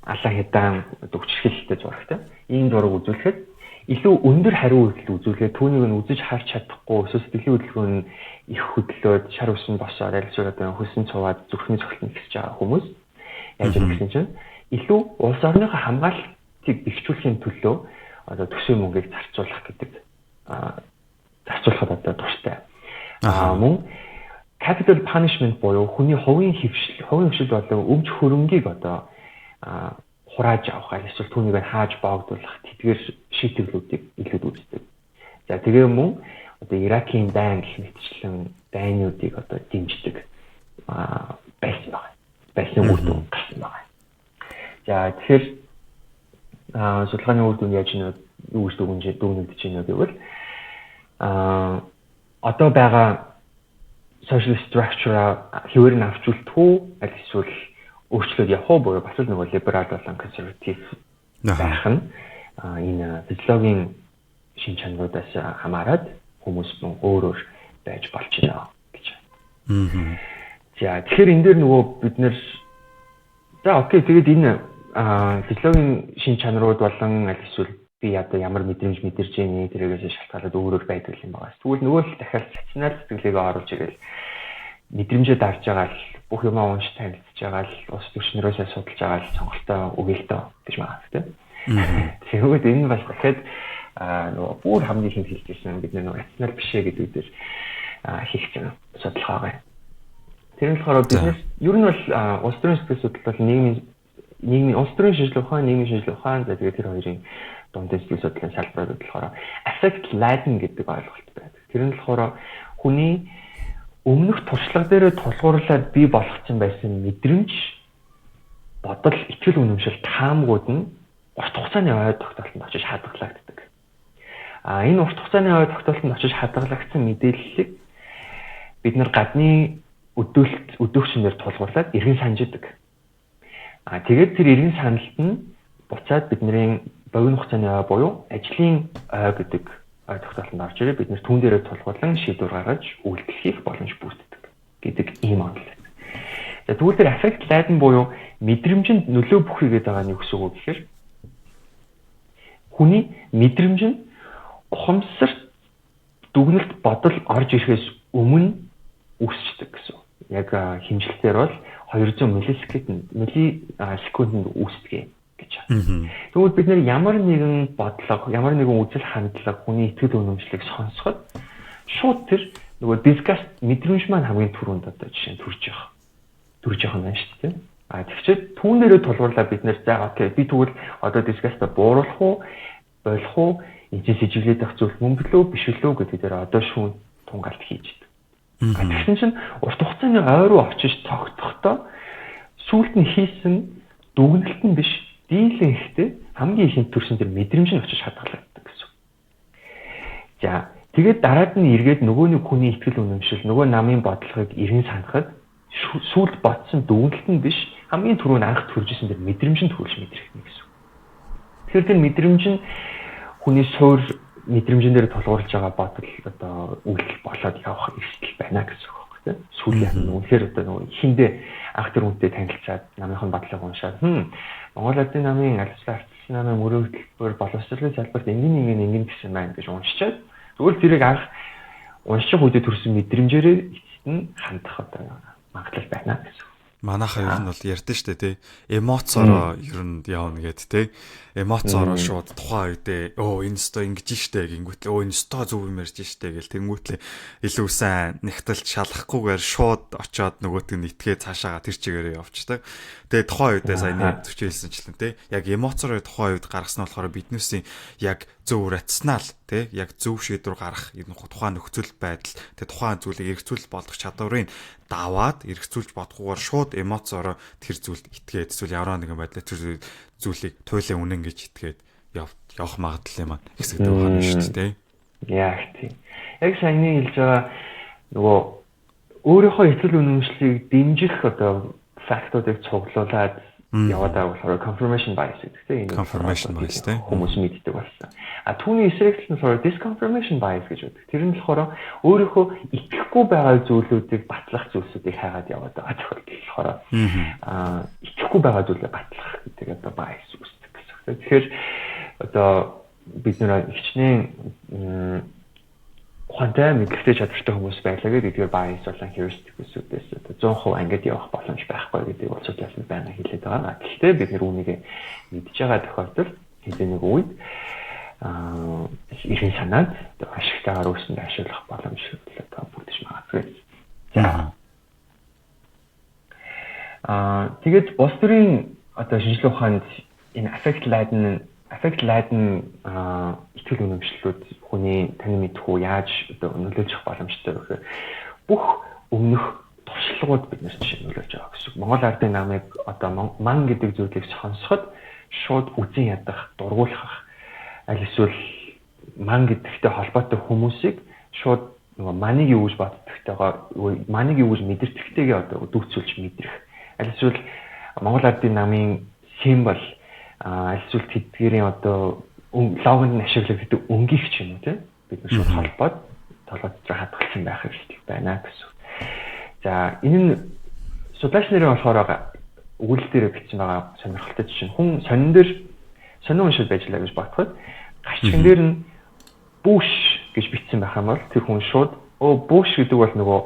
алан хядаан одоо хүчрхэлтэй зурагтай. Ийм зураг үзүүлэхэд илүү өндөр хариу үйлдэл үзүүлээд түүнийг нь үзэж харж чадахгүй эсвэл сэтгэлийн хөдөлгөөн нь их хөдлөөд шар үсэн босоод альсвар одоо хөсөн цуваад зүрхний цогцолтод ихсэж байгаа хүмүүс яаж юм гэсэн чинь илүү улс орныхоо хамгаалалтыг бэхжүүлэхийн төлөө одоо төсөө мөнгийг зарцуулах гэдэг зарцуулахад одоо дуртай. Мөн capital punishment буюу хүний хувийн хөвшил болон өмч хөрөнгийг одоо хурааж авах эсвэл түүнийг хааж боогдуулах тэдгээр шийдвэрлүүдийг илүү үздэг. За тэгээ мөн одоо Иракийн дайн гэх мэтчлэн дайнуудыг одоо дэмждэг байсан байна. Байсан үр дүн гарсан байна. За тэгэхээр судалгааны үр дүн яаж юу гэж дүгнэгдэж байна гэвэл одоо байгаа social structure хэвээр нь авчулт уу эсвэл өөрчлөлт явах уу буюу бас л нөгөө либерал болон консерватив байх нь энэ физиологийн шин чанаруудаас хамаарат хүмүүс мөн өөр байж болж байна гэж. За тэгэхээр энэ дээр нөгөө бид нэр за окей тэгээд энэ физиологийн шин чанарууд болон эсвэл би одоо ямар мэдрэмж мэдэрч байгаа тэрээс шалтгаалаад өөрөөр байдаг юм байна. Тэгвэл нөгөө л дахиад рационал сэтгэлийг оруулж ирэл мэдрэмжээ дарж байгаа л бүх юм унш танилцж байгаа л ус төвчнөрөөсөө судалж байгаа л сонголтоо өгөөл дөө гэж байна тийм. Тэгвэл энэ бас дахиад нөгөө бүр хамгийн их хэлжсэн бид нөгөө рационал бишээ гэдэг дээр хийх чинь судалгаа байгаа. Тэр нь болохоор бизнес ер нь бол улс төрийн сэтгэл судлал бол нийгмийн улс төрийн шинжилгээ ухаан, нийгмийн шинжилгээ ухаан за тэгээд тэр хоёрын дундын сэтгэл судлалын салбарууд болохоор affect laden гэдэг ойлголт байдаг. Тэр нь болохоор хүний өмнөх туршлага дээр тулгуурлаад бий болгоцсон байсан мэдрэмж, бодол, итгэл үнэмшил таамгууд нь урт хугацааны ой тогтоолтод очиж хадгалагддаг. Энэ урт хугацааны ой тогтоолтод очиж хадгалагдсан мэдээллийг бид нар гадны өдөөгчнөр тулгуурлаад эргэн санждаг. Тэгээд тэр эргэн саналт нь буцаад бидний богино хугацааны ой буюу ажлын ой гэдэг ой тогтоолтод орж ирээ бид нэр түүн дээрээ тулгуурлан шийдвэр гаргаж үйлдэл хийх боломж бүрддэг гэдэг ийм онол. За тэгвэл тэр affect laden буюу мэдрэмжинд нөлөө бүхий гэдэг байгаа нь юу гэсэн үг гэхээр хүний мэдрэмж нь ухамсарт дүгнэлт бодол орж ирэхээс өмнө үүсчдэг гэсэн. Яг хэмжлэлээр бол 200 миллисекунд үүсдэг гэж. Тэгвэл бид нэр ямар нэгэн бодлого, ямар нэгэн үзэл хандлага, хүний итгэл үнэмшлийг сонсоход шууд тэр нөгөө disgust мэдрэмж маань хамгийн түрүүнд одоо жишээ нь төрж байгаа юм байна шүү дээ. Тэгэхээр түүн дээрээ тулгуурлаа бид нэр за окей би тэгвэл одоо disgust-а бууруулах уу, болох уу, энэ сэжиглээд авах зүйл мөн билүү, биш үлээ гэдэг дээр одоо шүүн тунгаалт хийж идэв. Тэгсэн чинь урт хугацааны ой руу очиж тогтохдоо сүүлд нь хийсэн дүгнэлт нь биш дийлэн ихтэй хамгийн ихэнд төрсэн тэр мэдрэмж нь очиж хадгалагддаг гэсэн. За тэгээд дараад нь эргээд нөгөө нэг хүний итгэл үнэмшил нөгөө намын бодлогыг эргэн санахад сүүлд ботсон дүгнэлт нь биш хамгийн түрүүнд анх төржсэн тэр мэдрэмж нь төрж мэдрэх нь гэсэн. Тэгэхээр тэр мэдрэмж нь хүний суур мэдрэмжэн дээр тулгуурлаж байгаа бодол одоо үйлдэл болоод явах эрсдэл байна гэсэн үг. тийм. Сүүлийн үнэхээр одоо нөгөө ихэндээ анх тэр үнтэй танилцаад намынхон бодлого уншаад Монгол Ардын намын аль арчилсан намын мөрөө хөтөлбөр боловсролын салбарт ингэн гэсэн байна гэж уншичаад зүгээр тэрийг анх унших үедээ төрсэн мэдрэмжээрээ эцэст нь хандах одоо магадлал байна гэсэн. Манайхаа ер нь бол ярьдэн штэ тий. Эмоцороо ер нь явна гэд тий. Эмоцороо шууд тухайн үедээ энэ сто ингэж штэ гингүүтлээ энэ сто зөв юм ярьж штэ гэл тэнгүүтлээ илүү сайн нэгтэлж шалахгүйгээр шууд очоод нөгөөтг нь итгээ цаашаага тэр чигээрээ явчихдаг. Тэгээ тухайн үедээ саяны төчөөлсөнчлэн тий. Яг эмоцороо тухайн үед гаргасан нь болохоор биднээсийн яг зөв рационал тий яг зөв шийдвэр гарах энэ тухайн нөхцөл байдал тий тухайн зүйлийг эргцүүлж болох чадварыг даваад эргцүүлж бодохгүйгээр шууд эмоцороо тэр зүйлд итгээд эсвэл ямар нэгэн байдлаар тэр зүйлийг туйлын үнэн гэж итгээд явах магадлал маань хэсэгтэй байна шүү дээ. Яг тийм. Яг саяны хэлж байгаа нөгөө өөрийнхөө эцэл үнэмшлийг дэмжих одоо фактуудыг цуглуулад яваад байгаа болохоор confirmation bias гэдэг тийм. Confirmation bias тийм. Хүмүүс мэддэг болсон. Түүний эсрэг нь болохоор disconfirmation bias гэж үүдэг. Тэр нь болохоор өөрийнхөө итгэхгүй байгаа зүйлүүдийг батлах зүйлсүүдийг хайгаад яваад байгаа тохиолдол болохоор итгэхгүй байгаа зүйлээ батлах гэдэг одоо bias үүсдэг гэсэн. Тэгэхээр одоо бид нэр хичнээн ухаантай мэдлэгтэй чадвартай хүмүүс байлаа гэдэг эдгээр bias болон heuristic үсүүдээс 100% ангид явах боломж байхгүй гэдэг бол судлаач байна хэлээд байгаа. Гэхдээ бид нэр үүнийг мэдж байгаа тохиолдолд хэзээ нэг үед ирэн санаад ашигтайгаар үүсэнд ашиглах боломж одоо бүрдэж магадгүй. За. Тэгээд бос төрийн одоо шинжилгээ ухаанд энэ affect laden итгэл үнэмшлүүд хүний таны мэдхүү яаж одоо нөлөөлөх боломжтой вэ гэхээр бүх өмнөх туршлагууд биднээс жишээ нөлөөлж байгаа гэсэн. Монгол Ардын намыг одоо ман гэдэг зүйлийг сонсоход шууд үзэн ядах, дургуулах аль эсвэл ман гэдэгтэй холбоотой хүмүүсийг шууд нөгөө маныг юу гэж боддогтойгоо маныг юу гэж мэдэрдэгтэйгээ одоо дүүцүүлж мэдрэх. Аль эсвэл Монгол Ардын намын символ аль эсвэл тэдгэрийн одоо логонд ашиглагддаг өнгийх ч юм уу тийм бид нэг шууд холбоод толгойд хадгалсан байх хэрэгтэй байна гэсэн. За энэ нь судлаач нарын болохоор өгүүлэл дээр бичсэн байгаа сонирхолтой жишээ. Хүн сонин уншиж байжлаа гэж бодоход гачигн дээр нь бүш гэж бичсэн байх юм бол тэр хүн шууд бүш гэдэг бол нөгөө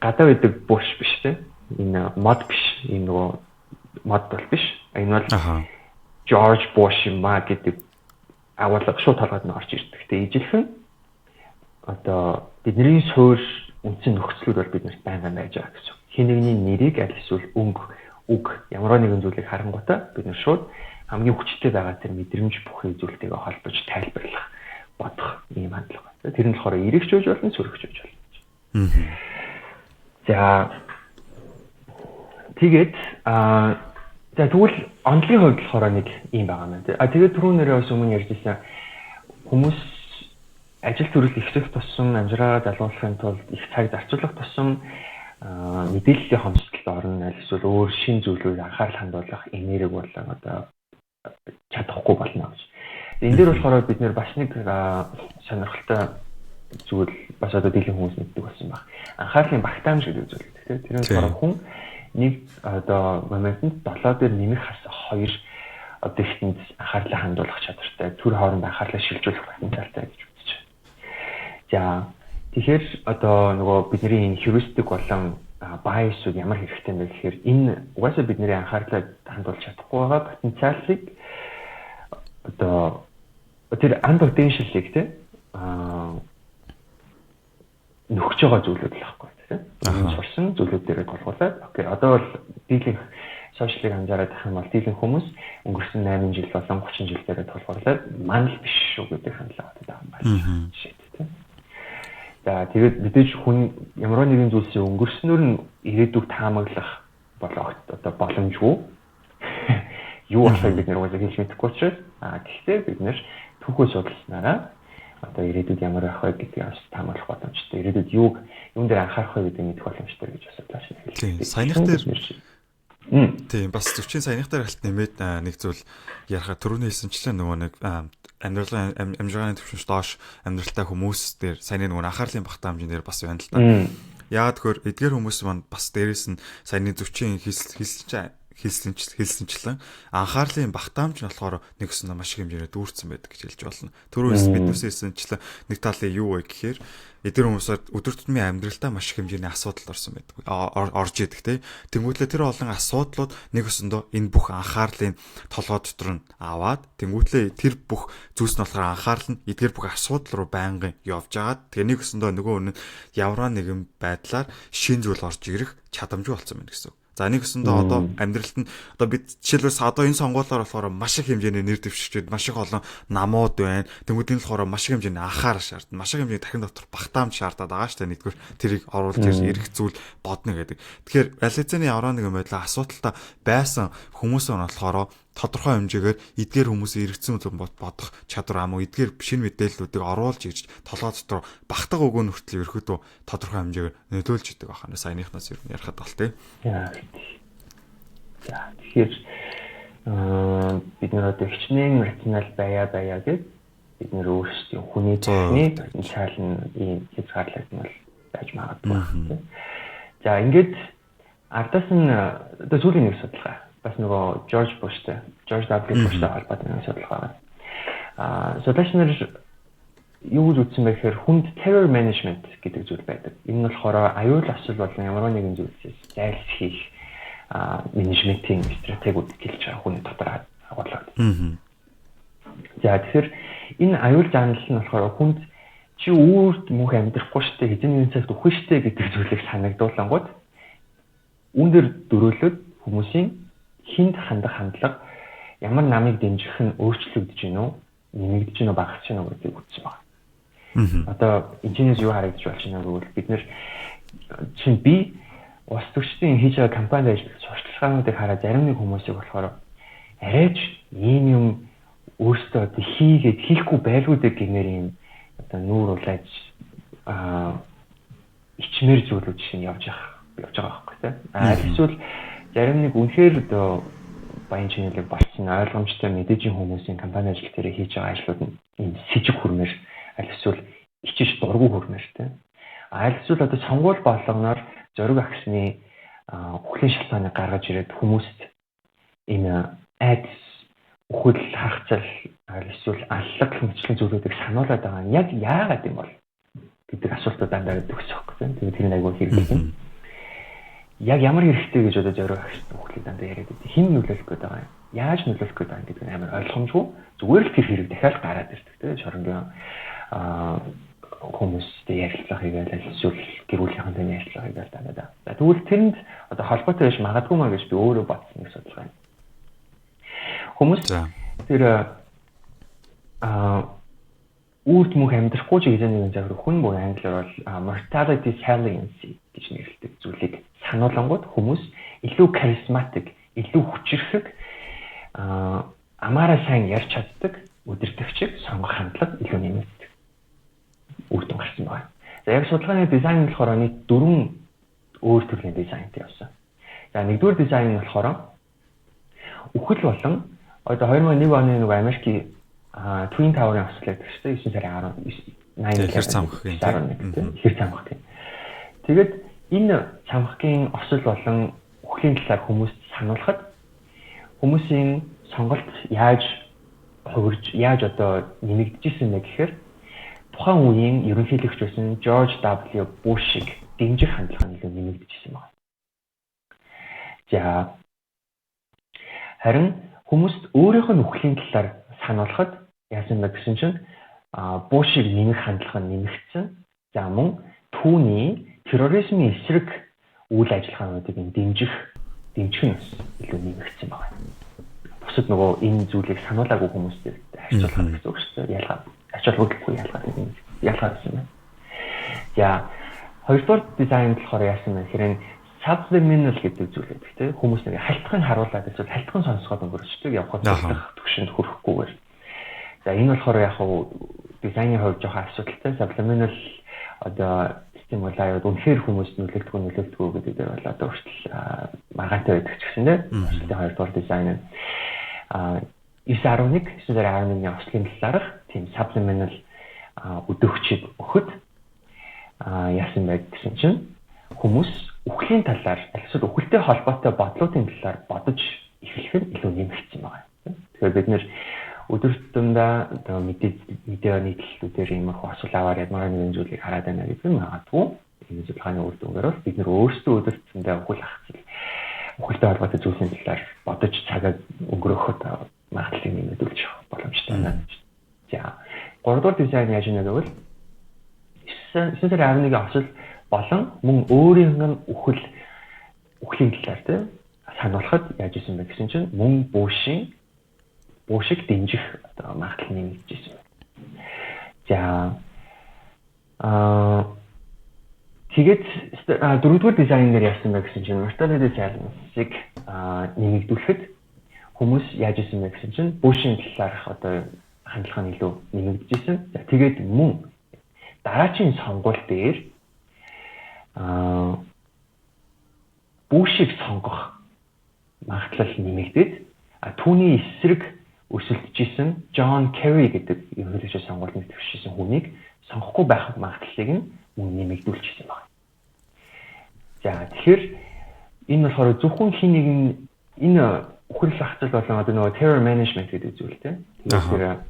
гадаа байдаг бүш биш тийм. Энэ мод биш. Энэ нөгөө мод бол биш. Энэ бол George Bush маа гэдэг агуулга шууд толгойд нь орж ирдэг. Тэгээ ижилхэн одоо бидний суурь үндсэн нөхцлүүд бол биднэрт байнга байж байгаа гэсэн. Хин нэгний нэрийг аль эсвэл үг ямар нэгэн зүйлийг харангуйтаа бид нар шууд хамгийн хүчтэй байгаа тэр мэдрэмж бүхий зүйлтэйгээ холбож тайлбарлах, бодох ийм хандлага байна. Тэр нь болохоор эрэгч үеж болно, сөрөгч үеж болно. За тэгээд за тэгвэл онлын хувьд болохоор нэг юм байгаа юм. Тэгээд түрүүнээрээ бас өмнө ярьжсэн хүмүүс ажил төрөл ихсэх тусам амжираа залгуулахын тулд их цаг зарцуулах тусам мэдээллийн хомсдолд орно, аль эсвэл өөр шин зүйлүүд анхаарал хандуулах энерги болон одоо чадахгүй болно гэж. Энэ дээр болохоор бид нэр бас нэг сонирхолтой зүйл бас одоо дийлэн хүмүүс мэддэг болсон баг. Анхаарлын багтаамж гэдэг зүйл гэдэг. Тэр нь болохоор хүн нэг одоо моментод 7 дээр нэмэх хас 2 объектэнд анхаарлаа хандуулах чадвартай, төр хооронд анхаарлаа шилжүүлэх потенциалтай гэж үзэж байна. За тэгэхээр одоо нөгөө бидний энэ heuristic болон bias-ууд ямар хэрэгтэй юм бэ гэхээр энэ угаасаа бидний анхаарлаа хандуулж чадахгүй байгаа потенциалыг одоо тэр undpotential-ыг те нөхөж байгаа зүйлүүд л байхгүй тийм. Сурсан зүйлүүд дээрээ тулгуулад окей одоо бол дийлэнх сошиалыг анзаараад тах юм бол дийлэнх хүмүүс өнгөрсөн 8 жил болон 30 жил дээрээ тулгуурлаад манал биш шүү гэдэг хандлага байдаг юм байна. Жишээ тийм. За тэгээд мэдээж хүн ямар нэгэн зүйлсийн өнгөрснөөр нь ирээдүйг таамаглах одоо боломжгүй. Юу болохыг бид нэр уусаа хэлж мэдэхгүй учраас гэхдээ бид нэр түүхөө судалснараа одоо ирээдүйд ямар байх вэ гэдгийг бас таамаглах боломжтой. Ирээдүйд юун дээр анхаарах вэ гэдгийг мэдэх боломжтой гэж бас тааш хэлээ. Саяных дээр тийм бас зөвчийн саяных дээр алт нэмээд нэг зүйл ярих түрүүний хэлсэнчлэн нөгөө нэг амжиргааны төвшинч доош амьдралтай хүмүүс дээр саяны нөгөө анхаарлын багтаамжийн дээр бас байна л да. Яагаад гэхээр эдгээр хүмүүс маань бас дээрэс нь саяны зөчийн хэлсэнчлэн анхаарлын багтаамж нь болохоор нэгсэн маш их хэмжээгээр дүүрсэн байдаг гэж хэлж болно. Түрүүс биднээс хэлсэнчлэн нэг талын юу вэ гэхээр эдгээр хүмүүсээр өдөр тутмын амьдралдаа маш их хэмжээний асуудал орсон байдаг. Орж идэг те. Тэнгүүтлээ тэр олон асуудлууд нэг өсөндөө энэ бүх анхаарлын толгой дотор нь аваад тэнгүүтлээ тэр бүх зүйлс нь болохоор анхаарал нь эдгээр бүх асуудал руу байнгын явж агаад тэгээ нэг өсөндөө нөгөө үнэ ямар нэгэн байдлаар шин зүйл орж ирэх чадамжгүй болсон байна гэсэн. За нэг өсөндөө одоо амьдралд нь одоо бид жишээлбэл одоо энэ сонгуулиар болохоор маш их хэмжээний нэр дэвшигчид маш их олон намууд байна. Тэнгүүдийн болохоор маш их хэмжээний анхаарал шаардна. Маш их хэмжээний тархин дотор багтаамж шаардаад байгаа шүү дээ. Нэгдүгээр тэрийг оруулж ирэх зүйл бодно гэдэг. Тэгэхээр аль хэзээний ямар нэгэн байдлаар асуудалтай байсан хүмүүс нь болохоор тодорхой хэмжээгээр эдгээр хүмүүсийн эргэцсэн зүйл бодох чадвар ам уу эдгээр шинэ мэдээллүүдийг оруулж ирж толгой дотор багтах өгөө нүртэл ерөөдөө тодорхой хэмжээгээр нөлөөлж идэг ахна саяныхнаас ер нь ярихад бол тийм. За тэгэхээр бид нэр одоо хичнээн рационал байя гэж бид нэр өөрсдийн хүний техник шал нь хязгаарлалт нь бол байж магадгүй. За ингээд ардаас нь одоо сүүлийн нэг судалгаа бас нөгөө George W. Bushтай холбоотой нэг судалгаа байна. Судлаач нар юу гэж үзсэн бэ гэхээр хүнд terror management гэдэг зүйл байдаг. Энэ нь болохоор аюул осол болон ямар нэгэн зүйлсээс зайлсхийх менежментийн стратегиуд хэлж байгаа хүний дотор агуулдаг. За тэгэхээр энэ аюул заналал нь болохоор хүнд чи өөрт мөнх амьдрахгүй штэ хэзээ нэгэн цагт үхэн штэ гэдэг зүйлийг санагдуулангууд үүн дээр дөрөөлөд хүмүүсийн хинд хандах хандлага ямар намыг дэмжих нь өөрчлөгдөж гинөө нэмэгдэж гинөө багасч гинөө гэдгийг үзсэн байна. Одоо энэчнээс юу харагдаж болж байна гэвэл бид нэр чинь би ус төрчдийн хийж байгаа компанид ажиллаж сурталчилгаануудыг хараад зарим нэг хүмүүсийг болохоор арайч ийм юм өөртөө хийгээд хийхгүй байлгүй дээ гэмээр юм одоо нүүр улайж ичмэр зүйлүүд шиг явж байгаа байхгүй тийм. Эсвэл зарим нэг үнэхээр одоо баян чинэлэг болсон ойлгомжтой мэдээжийн хүмүүсийн компани ажил дээр хийж байгаа ажлууд нь ийм сэжиг хүрмээр аль эсвэл ичиж дургу хүрмээр тийм. Аль эсвэл одоо сонгуул болгоноор зориг агсны үхлийн шалтгааныг гаргаж ирээд хүмүүст энэ айдас үхэл харгацал аль эсвэл аллаг хэмжлэн зүйлүүдийг сануулад байгаа нь яг яагаад юм бол гэдэг асуултууд дандаа төгсөх гэсэн. Тэгээд тэр нь айгүй хэрэгтэй. Яг ямар хэрэгтэй гэж одоо зориг агсны үхлийг дандаа яриад байдаг. Хэн нөлөөлөх гээд байгаа юм? Яаж нөлөөлөх гээд байгаа гэдэг нь амар ойлгомжгүй. Зүгээр л тэр хэрэг дахиад гараад ирдэг тийм. Шоронгийн хүмүүстэй ярилцлага хийгээл эсвэл гэр бүлийнхэнтэй ярилцлага хийгээл даа. За тэгвэл тэрэнд одоо холбоотой байж магадгүй маа гэж би өөрөө бодсон нэг судалгаа юм. Хүмүүс тэр үрд мөнх амьдрахгүй ч гэж нэгэн зөвхөн хүн бүр англиар бол mortality saliency гэж нэрлэдэг зүйлийг сануулангууд хүмүүс илүү charismatic, илүү хүчирхэг амаараа сайн ярьж чаддаг өдөртөгчийг сонгох хандлага илүү нэмэгддэг. Үр дүн гарсан байна. За яг судалгааны дизайн нь болохоор нийт 4 өөр төрлийн дизайнтай явсан. За нэгдүгээр дизайн нь болохоор үхэл болон одоо 2001 оны нэг Америкийн Twin Tower-ын асуудал гэдэг чинь 9 сарын 19 хэр цамхгийн хэр цамхгийн. Тэгээд энэ цамхгийн осол болон үхлийн талаар хүмүүст сануулхад хүмүүсийн сонголт яаж хувирж яаж одоо нэмэгдэжсэн бэ гэхээр тухайн үеийн ерөнхийлөгч байсан George W. Bush-ийг дэмжих хандлага нь илүү нэмэгдэжсэн байна. За харин хүмүүст өөрийнх нь үхлийн талаар сануулхад яасан бэ гэсэн чинь Bush-ийг нэмэх хандлага нь нэмэгдсэн. За мөн түүний терроризмын эсрэг үйл ажиллагаануудыг дэмжих нь илүү нэмэгдсэн байна. Бусад нөгөө энэ зүйлийг сануулаагүй хүмүүстэй харьцуулах гэсэн үг шүү дээ. Ачаалгуудгүй ялгаа гэсэн юм. За хоёрдугаар дизайн болохоор яасан бэ гэхээр subliminal гэдэг зүйл байдаг тийм. Хүмүүс нэг халтхан харуулад эсвэл халтхан сонсгоод өнгөрчдөг явхад төвшөнд хүрэхгүйгээр. За энэ болохоор яг хуу дизайны хувьд жоохон асуудалтай. Subliminal одоо стимулаад үнэхээр хүмүүст нөлөөлдөг гэдэг дээр бол одоо хүртэл маргаантай байдаг ч гэсэн тийм. Хоёрдугаар дизайн нь 911 ослын талаарх тийм subliminal өдөгчд өгөхөд яасан байг гэсэн чинь хүмүүс үхлийн талаар эсвэл үхэлтэй холбоотой бодлуудын талаар бодож эхлэх нь илүү нэмэгдсэн байгаа. Тэгэхээр бид нэр өдөр тутамдаа одоо мэдээний төлөвлөлтөөр иймэрхүү асуулаваар ямар нэгэн зүйлийг хараад байна гэдэг нь магадгүй энэ зөвлөгөөний үр дүнгээр бол бид нэр өөрсдөө өдөр тутамдаа үхэлтэй холбоотой зүйлсийн талаар бодож цагаа өнгөрөөхөд магадлалыг нэмэгдүүлж боломжтой байна. За 3 дугаар дизайн яаж нэг гэвэл 9 сарын 11-ийн осол болон мөн өөрийнх нь үхлийн талаар тийм сануулхад яаж исэн бэ гэсэн чинь мөн буушиг дэмжих одоо магадлал нэмэгдэж байна. За тэгээд 4 дугаар дизайн дээр явсан байх гэсэн чинь mortality challenge-ыг нэмэгдүүлэхэд хүмүүс яаж исэн бэ гэсэн чинь буушийн талаарх одоо хандлага нь илүү нэмэгдэжсэн. За тэгээд мөн дараагийн сонгуул дээр буушиг сонгох магадлал нэмэгдээд түүний эсрэг өсөлтөжсэн John Kerry гэдэг ерөнхийлөгчийн сонгуульд нэвтрүүлсэн хүнийг сонгохгүй байх магадлалыг нь мөн нэмэгдүүлчихсэн байна. За тэгэхээр энэ болохоор зөвхөн хин нэгэн энэ үхэл ахцал болон одоо нөгөө terror management гэдэг зүйлтэй. Тэгэхээр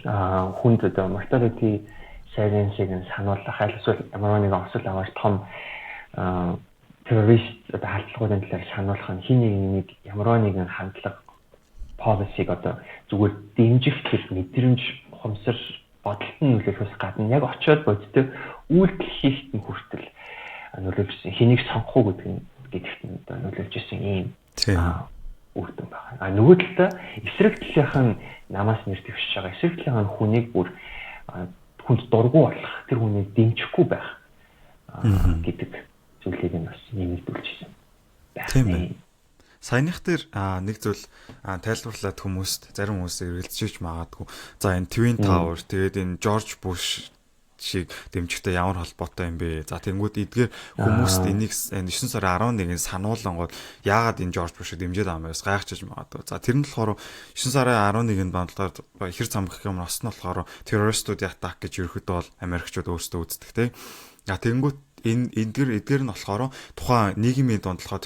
хүнд одоо mortality challenge-ийг сануулах эсвэл ямар нэгэн осол аваад том террорист одоо халдлагуудын талаар сануулах нь хин нэг ямар нэгэн хандлага policy-г одоо зүгээр дэмжих гэх мэдрэмж ухамсар бодолд нь нөлөөлөхөөс гадна яг очиод бодтой үйлдэл хийхэд нь хүртэл нөлөөлжсэн хэнийг сонгох уу гэдэгт нь одоо нөлөөлжсэн ийм үр дүн байна. Нөгөө талаа эсрэг талынхан намаас нэр дэвшиж байгаа эсрэг талынхан хүнийг бүр хүнд дургу болох тэр хүнийг дэмжихгүй байх гэдэг зүйлийг нь бас нэмэгдүүлчихсэн байна. Тийм ээ. Саяных дээр нэг зүйл тайлбарлаад зарим хүмүүс эргэлзэж магадгүй. За энэ Twin Tower тэгээд энэ George Bush шиг дэмжихтэй ямар холбоотой юм бэ? За тэнгууд эдгээр хүмүүст энийг 9 сарын 11-нд сануулангууд яагаад энэ George Bush-ыг дэмжиж байгаа юм бэ? Гайхчихж магадгүй. За тэр нь болохоор 9 сарын 11-нд бандлаар хэр замгах юм ос нь болохоор террористуудын атак гэж ерөөхдөө бол Америкчууд өөрсдөө үздэг тийм. Тэнгууд эдгээр нь болохоор тухайн нийгмийн дунд болохоор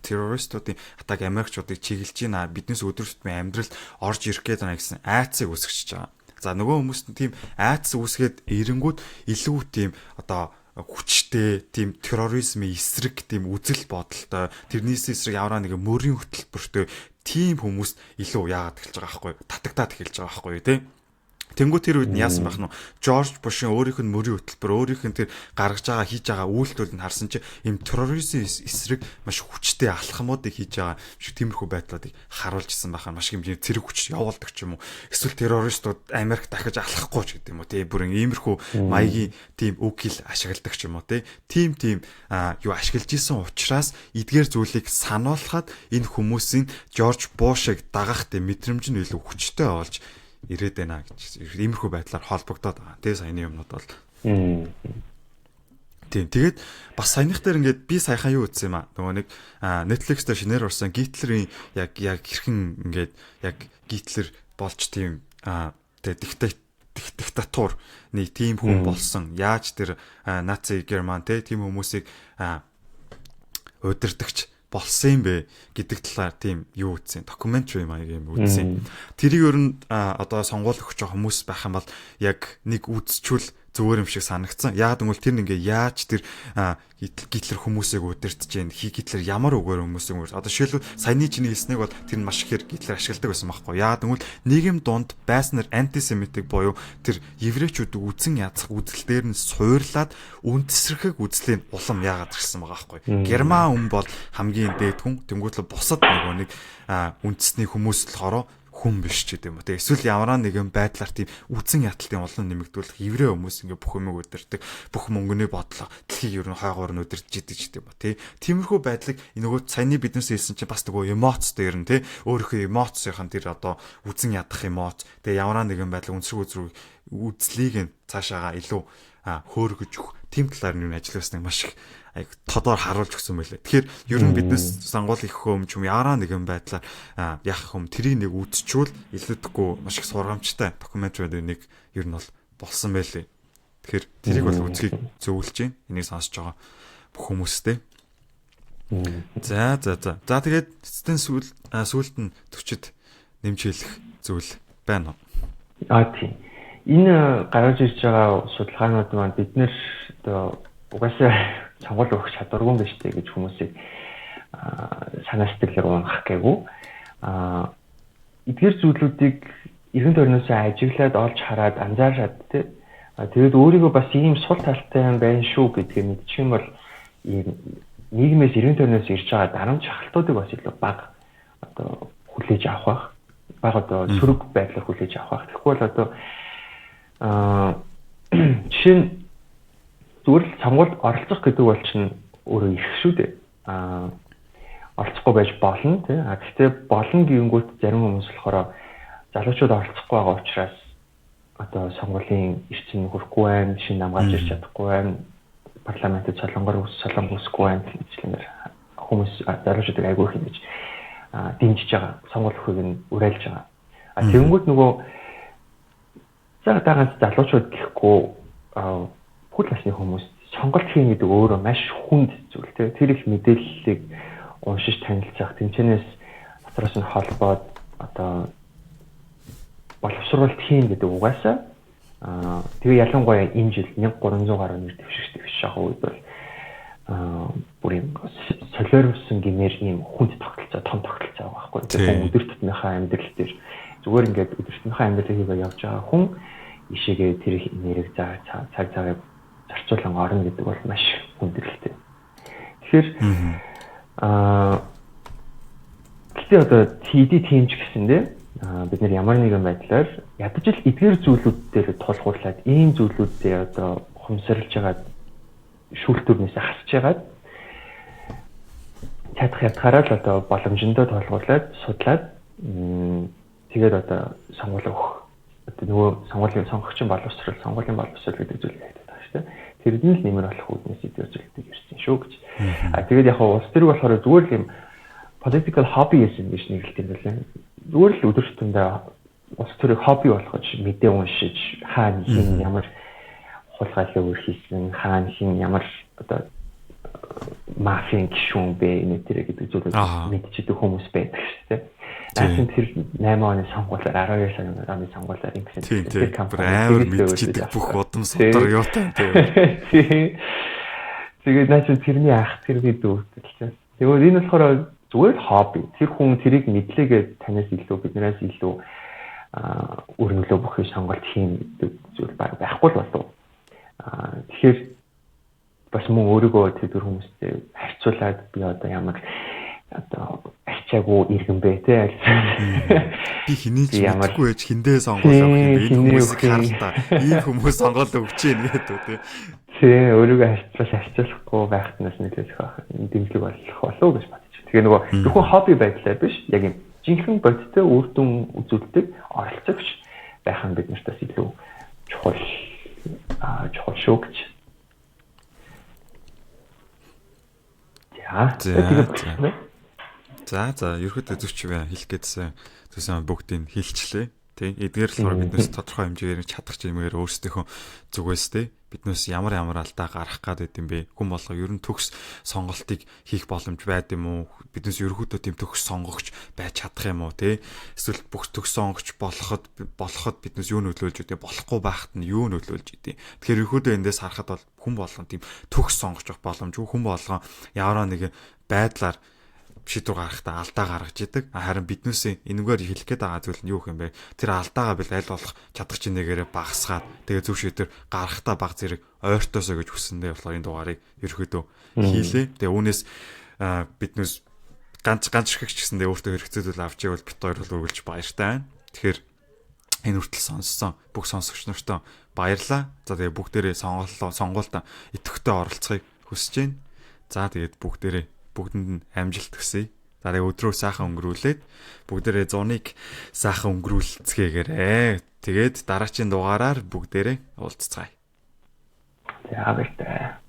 террористуудын атак Америкчуудыг чиглэж байна. Биднээс өдөр тутмын амьдралд орж ирэх гээд байна гэсэн айцыг үсгэж байгаа. За нөгөө хүмүүс нь тийм айц үсгээд эренгүүд илүү тийм одоо хүчтэй, тийм терроризмын эсрэг, тийм үзэл бодолтой, тэрнээс эсрэг яваа нэг мөрийн хөтөлбөртэй тийм хүмүүст илүү яагаад эхэлж байгаа байхгүй, татагдаад эхэлж байгаа байхгүй тийм. Тэнгүү тэр үед нь яасан байх нь Жорж Бушийн өөрийнх нь мөрийн хөтөлбөр өөрийнх нь тэр гаргаж байгаа хийж байгаа үйлдэлд нь харсан чи им терроризм эсрэг маш хүчтэй алхмуудыг хийж байгаа шиг тиймэрхүү байдлуудыг харуулжсэн байхаа маш хэмжээний цэрэг хүч явуулдаг ч юм уу эсвэл террористууд Америк дахиж алхахгүй ч гэдэг юм уу тий бүрэн иймэрхүү маягийн тийм үг хэл ашигладаг ч юм уу тийм юу ашиглаж исэн учраас эдгээр зүйлийг сануулхад энэ хүмүүсийн Жорж Бушийг дагах тийм мэдрэмж нь илүү хүчтэй болж ирээд байна гэж иймэрхүү байдлаар холбогдоод байгаа. Тэгээ саяны юмнууд бол. Тийм. Тэгээд бас саяных дээр ингээд би саяхан юу үзсэн юм аа. Нөгөө нэг Netflix дээр шинээр орсон Гитлерийн яг хэрхэн ингээд яг Гитлер болж тийм тэгээд диктатурны тийм хүн болсон. Яаж тэр Наци Герман тийм хүмүүсийг удирдахч болсон юм бэ гэдэг талаар тийм юу үзсэн докюментари маяг юм үзсэн. Тэрийг ер нь одоо сонгуул өгч байгаа хүмүүс байх юм бол яг нэг үзчихвэл зүгээр юм шиг санагдсан. Яг гэвэл тэр ингээ яаж тэр Гитлер хүмүүсийг удирдах гэж Гитлер ямар үгээр хүмүүсийг одоо жишээлбэл саяны чиний хэлснэг бол тэр маш ихээр Гитлер ашигладаг байсан байхгүй. Яг гэвэл нийгэм донд байснаар антисемитик буюу тэр еврейчүүдийг үзэн язах үзэл дээр нь суурлаад үндэсрэх үзлийн улам яагаад ирсэн байгаа байхгүй. Герман хүн бол хамгийн дээд хүн тэнгуүтлээ бусад нэг үндэсний хүмүүс болохоор хүн биш ч гэдэм үү. Эсвэл ямар нэгэн байдлаар тийм үдсэн яталтын улам нэмэгдүүлэх еврей хүмүүс ингээ бүх юмыг удирдаг, бүх мөнгөний бодлого дэлхийг ер нь хойгоор нь удирдах гэдэг ч гэдэм үү. Тиймэрхүү байдлыг нөгөө саяны биднээс хэлсэн чинь бас нөгөө эмоц дээр нь өөрийнхөө эмоцийн тэр одоо үдсэн ядах эмоц, тэгээ ямар нэгэн байдлаар үзлийг нь цаашаага илүү хөөргөж өгөх тийм талаар нь ажилласан маш их тодор харуулж өгсөн байлээ. Тэгэхээр ер нь биднес сонгуул их хөм ч юм яараа нэгэн байдлаар яах хөм тэрийг нэг үзчихвэл илүүдэхгүй маш их сургамжтай докюментари нэг ер нь бол болсон байлээ. Тэгэхээр тэрийг бол үзхийг зөвлөж байна. Энийг сонсож байгаа хүмүүстэй. За тэгээд эцэстэн сүүлд нь төвчд нэмж хэлэх зүйл байна уу? Тийм. Энэ гарч ирж байгаа судалгаанууд маань бид нэр одоо угаасаа сонгол өгөх чадваргүй юм биш үү гэж хүмүүсийг санаа сэтгэлээр унгах гээгүй. Эдгээр зүйлүүдийг эргэн тойрноос ажиглаад олж хараад анзаараад тэгээд өөрийгөө бас ийм сул талтай юм байна шүү гэдгийг мэдчих юм бол нийгмээс эргэн тойрноос ирж байгаа дарамт шахалтуудыг бас илүү бага одоо хүлээж авах баг одоо сөрөг байдлаар хүлээж авах. Тэгэхгүй бол одоо жишээ нь зүгээр л сонгуульд оролцох гэдэг бол чинь өөрөө их шүү дээ. Оролцохгүй байж болно тий. Гэхдээ болно гэнгүүт зарим хүмүүс болохоор залуучууд оролцохгүй байгаа учраас одоо сонгуулийн эрчим хүрэхгүй байна, шинэ намгаалж ирч чадахгүй байна, парламентд солонгор үүсэхгүй байна гэхлээр хүмүүс залуучуудыг айгүй их ингэж дэмжиж байгаа. Сонгуул өгөхийг нь уриалж байгаа. Тэгэнгүүт нөгөө ганц залуучууд гэхгүй бүхэл насны хүмүүс сонголт хийн гэдэг өөрөө маш хүнд зүйл тий. Тэр их мэдээллийг уншиж танилцах, тэмцэнээс дотроос нь холбоод одоо боловсруулалт хийн гэдэг угаасаа тэгээ ялангуяа энэ жил 1300 гаруй нэр дэвшигч байгаа үед бол бүр юм солиорвсон гэмээр ийм хүнд тогтолцоо, том тогтолцоо байгаа байхгүй. Тэгэхээр өдөр тутмынхаа амьдрал дээр зүгээр ингээд өдөр тутмынхаа амьдралыг явж байгаа хүн ишээгээ тэр их нэрийг цаг цагаар зарцуулан орно гэдэг бол маш хүндрэлтэй. Тэгэхээр гэхдээ одоо TD-ч гэсэндээ бид нар ямар нэгэн байдлаар ядаж л эдгээр зүйлүүд дээр тулгуурлаад ийм зүйлүүдээ одоо хумсарлж байгаа шүүлтүүрнээс хасж байгаад чадах ятгаараа л одоо боломжтой тулгуурлаад судлаад тэгээд одоо сонгуул өгөх одоо нөгөө сонгуулийн сонгогчийн боловсрол, сонгуулийн боловсрол гэдэг зүйл байдаг шүү дээ. Тэрний л нэмэр болох үүднээс эдгээр зүйлүүдийг ирсэн шүү гэж. Тэгээд яг улс төр болохоор зүгээр л юм political hobbyism гэж нэрлэдэг юм байна. Зүгээр л өдөр тутмын улс төрийн хобби болгож мэдээ уншиж хаана хин ямар хулгайлал хийсэн, хаана хин ямар одоо мафийн гишүүн бэ нэтэрэ гэдэг зүйлүүд мэдчихдэг хүмүүс байдаг шүү дээ. Аасын тэр 8 оны сонгуулиар 12 оны сонгуулиар ингэсэн тэр компани мэдчихдэг бүх удам судар юутай тийм. Тэгээд наач тэрний ах тэр видео үзчихсэн. Тэгээд энэ болохоор зүгээр хобби. Тэр хүн тэрийг мэдлээгээ танаас илүү биднээс илүү өрнөлөө бүхий сонголт хийн гэдэг зүйл байхгүй л болов. Тэгэхээр бас мөн өөрийгөө тэр хүмүүстэй харьцуулаад би одоо ямар одоо арчаагүй иргэн бэ те. Би хэний ч мэдгүй байж хиндээ сонгол авах юм бэ? Энэ хүмүүсийг харалтаа. Ийм хүмүүс сонгол өгч ийн гэдэг те. Тий, өөрийгөө харьцуулахгүй байхтнаас нөлөөлөх байх. Дэмжлэг болох болов гэж бодчих. Тэгээ нөгөө зөвхөн хобби байдлаа биш, яг юм жинхэнэ бодиттой үр дүн үзүүлдэг оролцогч байх нь бид нарт бас илүү чухал шүү гэж. За, ерөөдөө зөвч хэлэх гээдсэн төсөн бүгдийг хэлчлээ. Тий, эдгээр болохоор биднээс тодорхой хэмжээгээр чадах юмээр өөрсдийнхөө зүгээс тий биднээс ямар алдаа гарах гээд байд юм бэ? Хүн болго ер нь төгс сонголтыг хийх боломж байд юм уу? Биднээс ерөөдөө тийм төгс сонгогч байж чадах юм уу тий? Эсвэл бүх төгс сонгогч болоход биднээс юу нөлөөлж идэв? Болохгүй байхад нь юу нөлөөлж идэв? Тэгэхээр ерөөдөө эндээс харахад бол хүн болгон тийм төгс сонгож авах боломжгүй хүн болгон ямар нэгэн байдлаар шийдвэр гаргахдаа алдаа гаргаж идэг. Харин биднээс энэгээр хэлэх гээд байгаа зүйл нь юу юм бэ? Тэр алдаагаа бид аль болох чадах чинээгээр багасгаад тэгээ зөв шийдвэр гаргахдаа баг зэрэг ойртоосоо гэж хүссэндээ болохоор энэ дугаарыг ерөөдөө хийлээ. Тэгээ үүнээс биднээс ганц шигч гэсэндээ өөртөө хэрэгцээ зүйл авч ивэл бит хоёр бол үргэлж баяртай байна. Тэгэхээр энэ хүртэл сонссон бүх сонсогч нартай баярлалаа. За тэгээ бүгдээрээ сонгуульд идэвхтэй оролцохыг хүсэж байна. За тэгээд бүгдэнд нь амжилт хүсье. За тэгээ өдрөө сайхан өнгөрүүлээд бүгдээрээ зуныг сайхан өнгөрүүлцгээгээрэй. Тэгээд дараагийн дугаараар бүгдээрээ уулзцгаая. За баярлалаа.